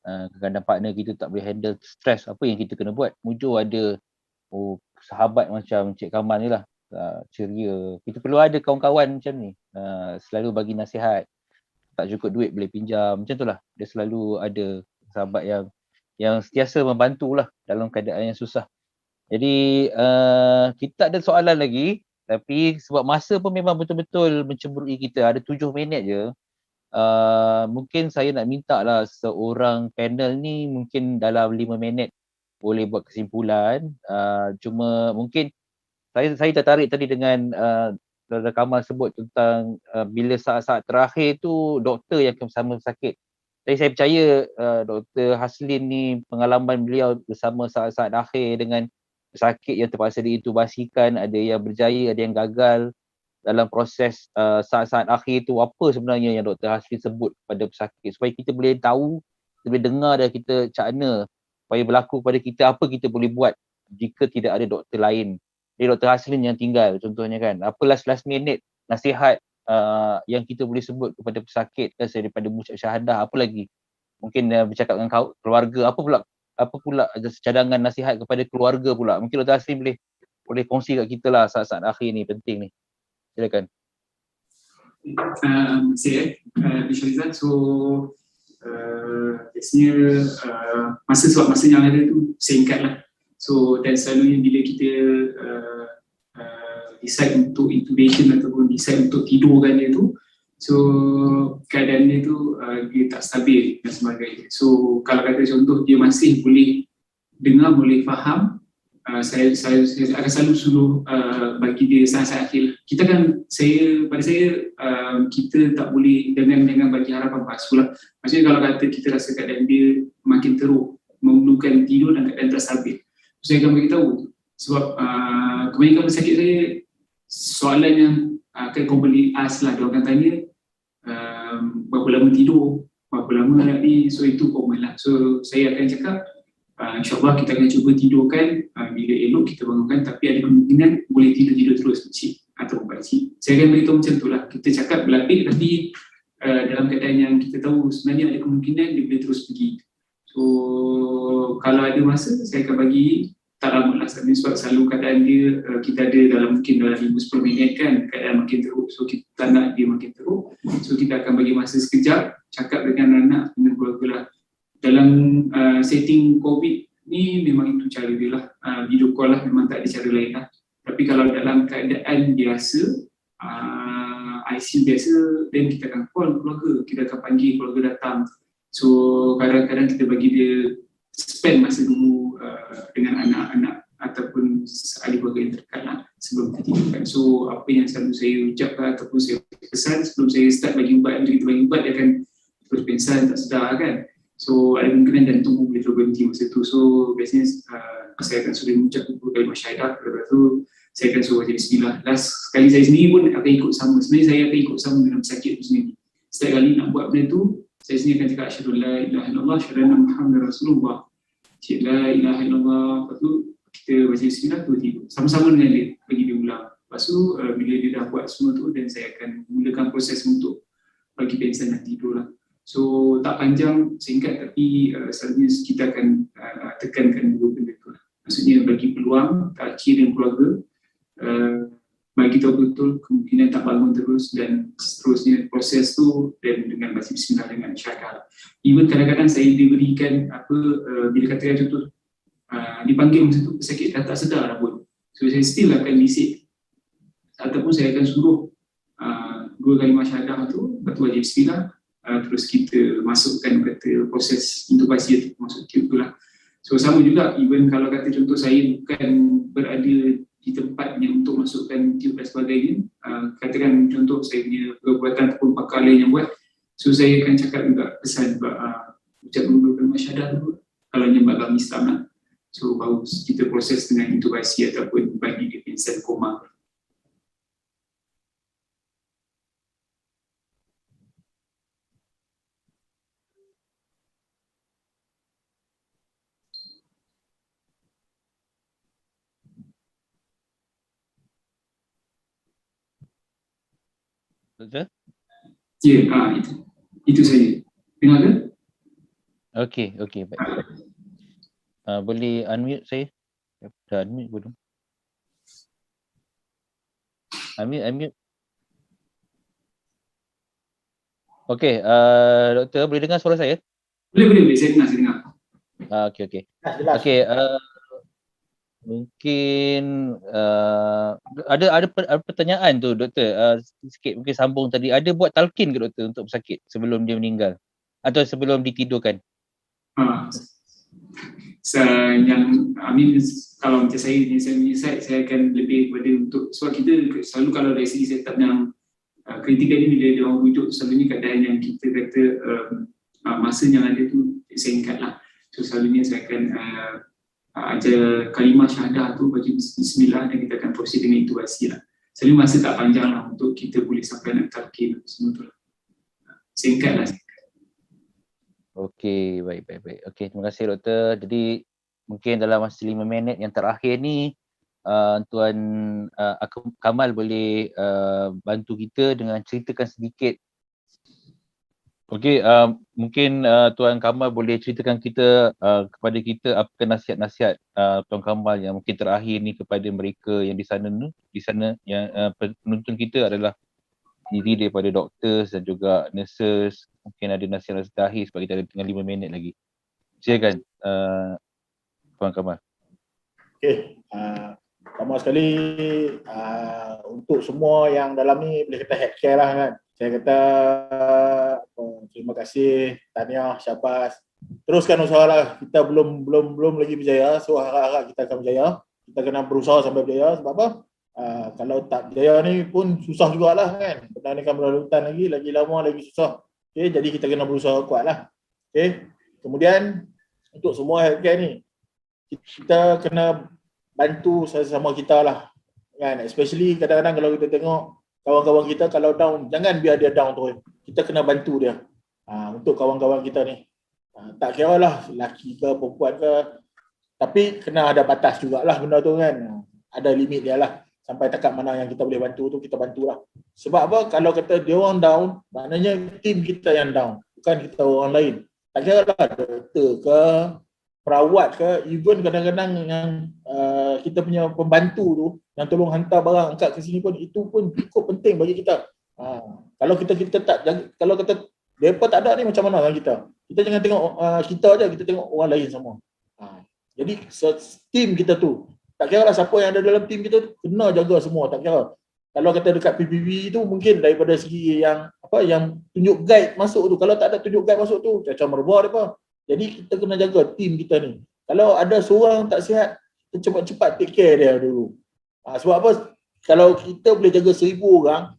Kadang-kadang partner kita tak boleh handle stres, apa yang kita kena buat? Mujur ada sahabat macam Cik Kamal ni lah, ceria. Kita perlu ada kawan-kawan macam ni, selalu bagi nasihat. Tak cukup duit boleh pinjam, macam tu lah. Dia selalu ada sahabat yang sentiasa membantulah dalam keadaan yang susah. Jadi kita ada soalan lagi, tapi sebab masa pun memang betul-betul mencemburui kita, ada 7 minit je. Mungkin saya nak minta lah seorang panel ni mungkin dalam 5 minit boleh buat kesimpulan. Cuma mungkin saya tertarik tadi dengan Dr. Kamal sebut tentang bila saat-saat terakhir tu doktor yang bersama pesakit. Jadi saya percaya Dr. Haslin ni pengalaman beliau bersama saat-saat akhir dengan pesakit yang terpaksa diintubasikan, ada yang berjaya, ada yang gagal dalam proses saat-saat akhir tu, apa sebenarnya yang Dr. Haslin sebut kepada pesakit supaya kita boleh tahu, kita boleh dengar dan kita cakna supaya berlaku kepada kita apa kita boleh buat jika tidak ada doktor lain. Jadi Dr. Haslin yang tinggal contohnya kan, apa last minute nasihat yang kita boleh sebut kepada pesakit kan, daripada mengucap syahadah, apa lagi mungkin bercakap dengan keluarga, apa pula cadangan nasihat kepada keluarga pula, mungkin Dr. Haslin boleh kongsi kat kita lah saat-saat akhir ni, penting ni. Silakan. Terima kasih Syariza. So biasanya sebab masa yang ada tu singkat lah. So dan selalunya bila kita decide untuk intubation ataupun decide untuk tidurkan dia tu, So keadaan dia tu dia tak stabil dan sebagainya. So kalau kata contoh dia masih boleh dengar, boleh faham, saya akan selalu suruh bagi dia saat-saat akhir. Kita kan, pada saya kita tak boleh dengan bagi harapan palsu lah. Maksudnya kalau kata kita rasa keadaan dia makin teruk, memerlukan tidur dan keadaan tak stabil, saya akan beritahu. Sebab kebanyakan pesakit saya, soalan yang akan commonly ask lah, dia akan tanya berapa lama tidur, berapa lama nak ni, so itu common lah. So saya akan cakap InsyaAllah kita akan cuba tidurkan bila elok kita bangunkan, tapi ada kemungkinan boleh tidur terus makcik atau pakcik. Saya akan beritahu macam tu lah. Kita cakap berlapik tapi dalam keadaan yang kita tahu sebenarnya ada kemungkinan dia boleh terus pergi. So kalau ada masa saya akan bagi tak lama lah, sebab selalu keadaan dia kita ada mungkin dalam 5-10 minit kan, keadaan makin teruk, so kita tak nak dia makin teruk, so kita akan bagi masa sekejap, cakap dengan anak, dengan keluarga lah. Dalam setting COVID ni memang itu cara dia lah, video call lah, memang tak ada cara lain lah. Tapi kalau dalam keadaan biasa, ICU biasa, then kita akan call keluarga, kita akan panggil keluarga datang. So kadang-kadang kita bagi dia spend masa dulu dengan anak-anak ataupun ahli keluarga yang terdekat lah sebelum kita tidurkan. So apa yang selalu saya ucapkan ataupun saya pesan sebelum saya start bagi ubat, kita bagi ubat dia akan terus pingsan, tak sedar kan. So ada kemungkinan jantung boleh terus berhenti masa tu. So biasanya saya akan suruh mengucap 2 kalimah syahadat, lepas tu saya akan suruh baca bismillah. Last sekali saya sendiri pun akan ikut sama. Sebenarnya saya akan ikut sama dengan pesakit tu sendiri. Setiap kali nak buat benda tu, saya sendiri akan cakap asyhadu la ilaha illallah, asyhadu anna Muhammadar Rasulullah. Asyhadu la ilaha illallah, lepas tu kita baca bismillah, tu tidur. Sama-sama dengan dia, bagi dia ulang. Lepas tu bila dia dah buat semua tu, dan saya akan mulakan proses untuk bagi pingsan dan tidur lah. So tak panjang, singkat, tapi selalunya kita akan tekankan dua benda tu. Maksudnya bagi peluang akhir dan keluarga, bagi tahu betul kemungkinan tak bangun terus, dan seterusnya proses tu, dan dengan baca bismillah dengan syahadat. Even kadang-kadang saya diberikan bila katakan contoh dipanggil masa tu pesakit dah tak sedar pun, so saya still akan bisik ataupun saya akan suruh 2 kalimah syahadat tu, lepas tu baca bismillah. Terus kita masukkan kata proses intubasi atau masuk tube tu lah. So sama juga, even kalau kata contoh saya bukan berada di tempat yang untuk masukkan tube dan sebagainya, katakan contoh saya punya perbuatan ataupun pakar lain yang buat, so saya akan cakap juga pesan ucap dulu kalimah syahadat dulu kalau nyembah dalam Islam lah. So baru kita proses dengan intubasi ataupun bagi dia pingsan koma. Betul? Ya, itu saja. Dengar ke? Okey, baik. Boleh unmute saya? Dah unmute belum? Unmute. Okey, doktor boleh dengar suara saya? Boleh, saya dengar. Okey. Jelas. Okey, mungkin ada pertanyaan tu doktor, sikit mungkin sambung tadi. Ada buat talqin ke doktor untuk pesakit sebelum dia meninggal atau sebelum ditidurkan? Yang kalau macam saya akan lebih kepada untuk, sebab kita selalu kalau dari segi setup yang kritikal ni, bila dia orang rujuk selalunya keadaan yang kita kata masa yang ada tu singkat lah. So selalunya saya akan ajar kalimah syahadah tu, baca bismillah, dan kita akan proses dengan intubasi lah. Selalu masa tak panjang lah untuk kita boleh sampai nak talqin semua tu lah. Singkat lah. Okey, baik. Okey, terima kasih doktor. Jadi mungkin dalam masa 5 minit yang terakhir ni, Tuan Kamal boleh bantu kita dengan ceritakan sedikit. Okey, mungkin Tuan Kamal boleh ceritakan kepada kita apa nasihat-nasihat Tuan Kamal yang mungkin terakhir ni kepada mereka yang di sana yang penonton kita adalah diri daripada doktor dan juga nurses. Mungkin ada nasihat terakhir sebab kita ada tinggal 5 minit lagi. Silakan Tuan Kamal. Okey, pertama sekali untuk semua yang dalam ni boleh kata healthcare lah kan. Saya kata terima kasih Tahniah, Syabas. Teruskan usaha lah. Kita belum lagi berjaya, so harap-harap kita akan berjaya. Kita kena berusaha sampai berjaya. Sebab apa? Kalau tak berjaya ni pun susah jugalah kan. Pertandingan berlalutan lagi lama, lagi susah. Okay, jadi kita kena berusaha kuat lah. Okay. Kemudian untuk semua healthcare ni, kita kena bantu sesama kita lah. Kan? Especially kadang-kadang kalau kita tengok kawan-kawan kita kalau down, jangan biar dia down terus. Kita kena bantu dia. Untuk kawan-kawan kita ni. Tak kira lah lelaki ke perempuan ke, tapi kena ada batas jugalah benda tu kan. Ada limit dia lah. Sampai takat mana yang kita boleh bantu tu, kita bantulah. Sebab apa? Kalau kata dia orang down, maknanya tim kita yang down. Bukan kita orang lain. Tak kira lah doktor ke, perawat ke, even kadang-kadang yang kita punya pembantu tu, yang tolong hantar barang angkat ke sini pun, itu pun cukup penting bagi kita. Kalau kita tak jaga, kalau kata mereka tak ada ni macam mana kan kita? Kita jangan tengok kita aja, kita tengok orang lain semua. Jadi tim kita tu, tak kira lah siapa yang ada dalam tim kita tu, kena jaga semua, tak kira. Kalau kata dekat PPV tu mungkin daripada segi yang yang tunjuk guide masuk tu, kalau tak ada tunjuk guide masuk tu, macam merebah depa. Jadi kita kena jaga tim kita ni. Kalau ada seorang tak sihat, kita cepat-cepat take care dia dulu. Sebab apa? Kalau kita boleh jaga 1,000 orang,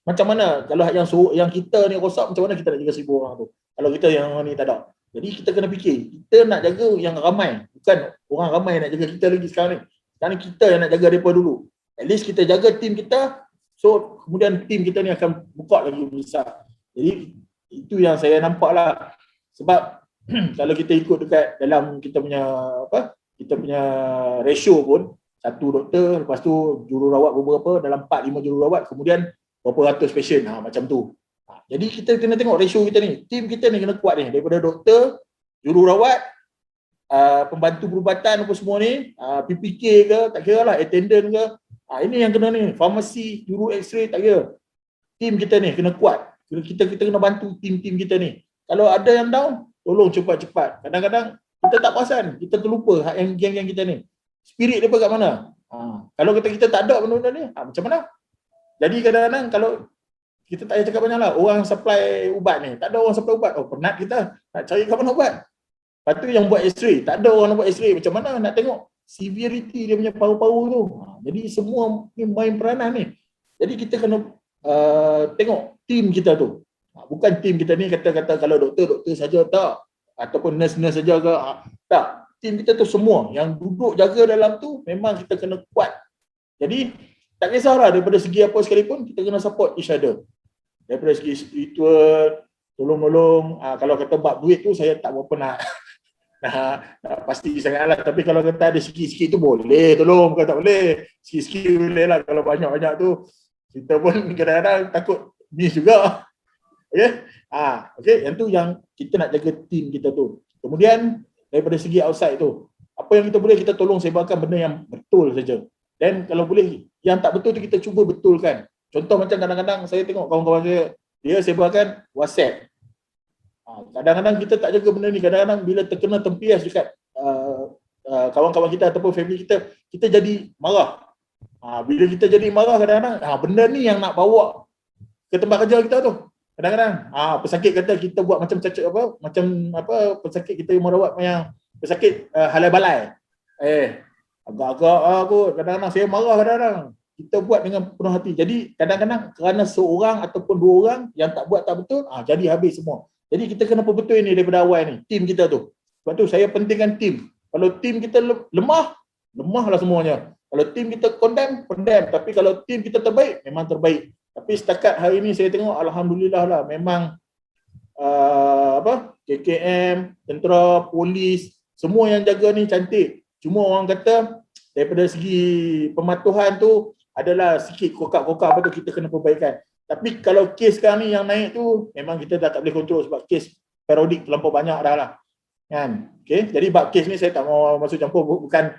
macam mana kalau yang kita ni rosak, macam mana kita nak jaga 1,000 orang tu? Kalau kita yang ni tak ada. Jadi kita kena fikir, kita nak jaga yang ramai, bukan orang ramai nak jaga kita lagi sekarang ni. Sekarang ni kita yang nak jaga mereka dulu. At least kita jaga tim kita, so kemudian tim kita ni akan buka lagi besar. Jadi itu yang saya nampak lah. Sebab kalau kita ikut dekat dalam kita punya ratio pun, satu doktor, lepas tu jururawat beberapa, dalam 4-5 jururawat, kemudian berapa ratus patient, macam tu. Jadi kita kena tengok ratio kita ni. Tim kita ni kena kuat ni. Daripada doktor, jururawat, pembantu perubatan apa semua ni, PPK ke, tak kira lah, attendant ke. Ini yang kena ni. Farmasi, juru x-ray, tak kira. Tim kita ni kena kuat. Kita kena bantu tim-tim kita ni. Kalau ada yang down, tolong cepat-cepat. Kadang-kadang kita tak perasan. Kita terlupa yang geng-geng kita ni. Spirit dia kat mana? Kalau kita tak ada benda-benda ni, macam mana? Jadi kadang-kadang kalau kita tak payah cakap banyak lah, orang supply ubat ni, tak ada orang supply ubat, penat kita nak cari kat mana ubat. Lepas tu yang buat x-ray, tak ada orang nak buat x-ray, macam mana nak tengok severity dia punya paru-paru tu. Jadi semua ni main peranan ni. Jadi kita kena tengok tim kita tu. Bukan tim kita ni kata-kata kalau doktor saja tak, ataupun nurse saja ke, tak. Tim kita tu semua yang duduk jaga dalam tu memang kita kena kuat. Jadi tak kisahlah daripada segi apa sekalipun, kita kena support each other. Daripada segi spiritual, tolong-tolong. Kalau kata bab duit tu saya tak berapa nak pasti sangatlah. Tapi kalau kata ada sikit-sikit tu boleh tolong, bukan tak boleh. Sikit-sikit boleh lah. Kalau banyak-banyak tu kita pun kadang-kadang takut miss juga. Okay? Okay, yang tu yang kita nak jaga tim kita tu. Kemudian daripada segi outside tu, apa yang kita boleh, kita tolong sebarkan benda yang betul saja. Dan kalau boleh, yang tak betul tu kita cuba betulkan. Contoh macam kadang-kadang saya tengok kawan-kawan saya, dia sebarkan WhatsApp. Kadang-kadang kita tak jaga benda ni. Kadang-kadang bila terkena tempias dekat kawan-kawan kita ataupun family kita, kita jadi marah. Bila kita jadi marah kadang-kadang, benda ni yang nak bawa ke tempat kerja kita tu. Kadang-kadang pesakit kata kita buat macam cacat pesakit kita yang merawat yang pesakit halal balai. Agak-agak kot. Kadang-kadang saya marah kadang-kadang. Kita buat dengan penuh hati. Jadi kadang-kadang kerana seorang ataupun 2 orang yang tak buat tak betul, jadi habis semua. Jadi kita kena perbetul ni daripada awal ni, tim kita tu. Sebab tu saya pentingkan tim. Kalau tim kita lemahlah semuanya. Kalau tim kita condemn. Tapi kalau tim kita terbaik, memang terbaik. Tapi setakat hari ni saya tengok alhamdulillah lah, memang KKM, tentera, polis, semua yang jaga ni cantik. Cuma orang kata daripada segi pematuhan tu adalah sikit kokak-kokak, apa tu kita kena perbaikan. Tapi kalau kes sekarang ni yang naik tu memang kita dah tak boleh kontrol sebab kes perodik terlampau banyak dah lah. Kan? Okay? Jadi bab kes ni saya tak mau masuk campur, bukan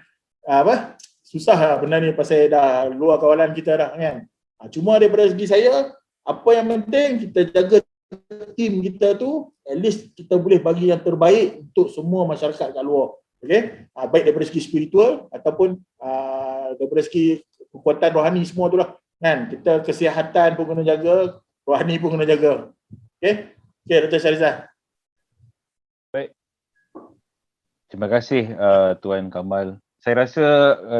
susah lah benda ni pasal dah luar kawalan kita dah kan. Cuma daripada segi saya, apa yang penting kita jaga tim kita tu, at least kita boleh bagi yang terbaik untuk semua masyarakat kat luar. Okay? Baik daripada segi spiritual ataupun daripada segi kekuatan rohani semua tu lah. Kan? Kita kesihatan pun kena jaga, rohani pun kena jaga. Okey? Okey, Dr. Syahrizal. Terima kasih Tuan Kamal. Saya rasa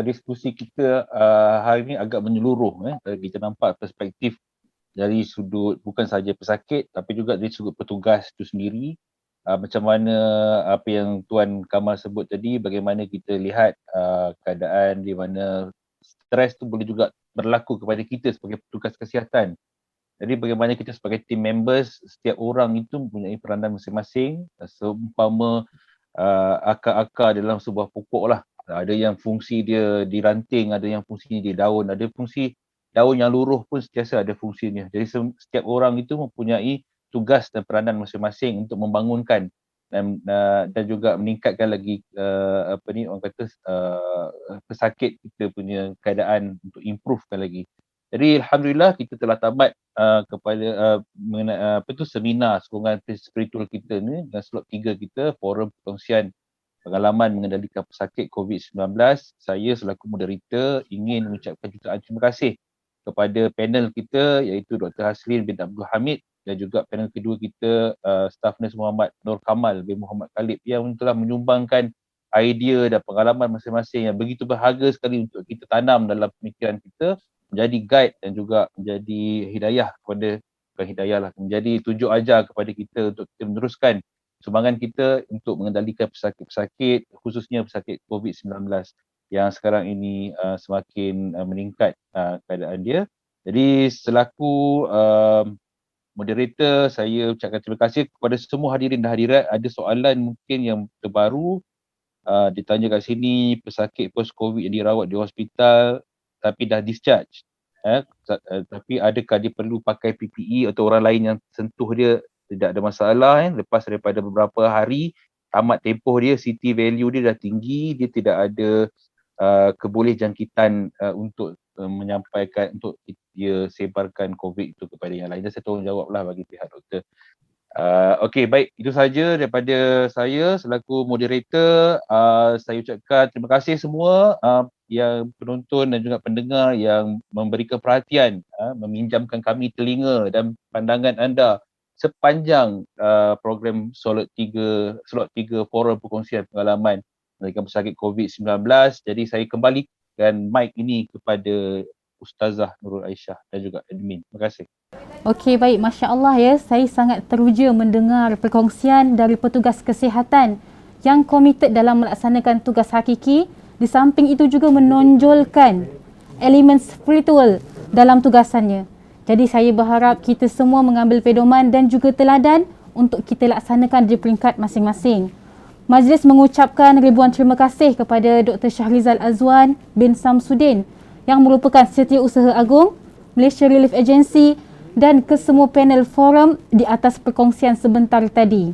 diskusi kita hari ini agak menyeluruh. Kita nampak perspektif dari sudut bukan sahaja pesakit tapi juga dari sudut petugas itu sendiri. Macam mana apa yang Tuan Kamal sebut tadi, bagaimana kita lihat keadaan di mana stres tu boleh juga berlaku kepada kita sebagai petugas kesihatan. Jadi bagaimana kita sebagai team members, setiap orang itu mempunyai peranan masing-masing. Seumpama akar-akar dalam sebuah pokok lah. Ada yang fungsi dia di ranting, ada yang fungsinya di daun, ada fungsi daun yang luruh pun sentiasa ada fungsinya. Jadi setiap orang itu mempunyai tugas dan peranan masing-masing untuk membangunkan dan juga meningkatkan lagi orang kata pesakit kita punya keadaan untuk improvekan lagi. Jadi alhamdulillah kita telah tamat kepada seminar sokongan spiritual kita ni dengan slot 3 kita, forum perkongsian pengalaman mengendalikan pesakit COVID-19. Saya selaku moderator ingin mengucapkan jutaan terima kasih kepada panel kita iaitu Dr. Hasrin bin Abdul Hamid dan juga panel kedua kita Staff Nurse Muhammad Nur Kamal bin Muhammad Khalid yang telah menyumbangkan idea dan pengalaman masing-masing yang begitu berharga sekali untuk kita tanam dalam pemikiran kita, menjadi guide dan juga menjadi hidayah kepada, bukan hidayah lah, menjadi tunjuk ajar kepada kita untuk kita meneruskan sumbangan kita untuk mengendalikan pesakit-pesakit, khususnya pesakit COVID-19 yang sekarang ini semakin meningkat keadaan dia. Jadi selaku moderator, saya ucapkan terima kasih kepada semua hadirin dan hadirat. Ada soalan mungkin yang terbaru ditanya kat sini, pesakit post-COVID yang dirawat di hospital tapi dah discharge. Tapi adakah dia perlu pakai PPE atau orang lain yang sentuh dia? Tidak ada masalah. Lepas daripada beberapa hari, tamat tempoh dia, CT value dia dah tinggi, dia tidak ada kebolehjangkitan untuk menyampaikan, untuk dia sebarkan COVID itu kepada yang lain. Dan saya tolongjawablah bagi pihak doktor. Okey, baik, itu saja daripada saya selaku moderator. Saya ucapkan terima kasih semua yang penonton dan juga pendengar yang memberikan perhatian, meminjamkan kami telinga dan pandangan anda sepanjang program slot 3 forum perkongsian pengalaman mengendalikan pesakit COVID-19. Jadi saya kembalikan mic ini kepada Ustazah Nurul Aisyah dan juga admin. Terima kasih. Okey, baik, Masya Allah ya. Saya sangat teruja mendengar perkongsian dari petugas kesihatan yang komited dalam melaksanakan tugas hakiki. Di samping itu juga menonjolkan elemen spiritual dalam tugasannya. Jadi saya berharap kita semua mengambil pedoman dan juga teladan untuk kita laksanakan di peringkat masing-masing. Majlis mengucapkan ribuan terima kasih kepada Dr. Syahrizal Azwan bin Samsudin yang merupakan Setiausaha Agung Malaysia Relief Agency dan kesemua panel forum di atas perkongsian sebentar tadi.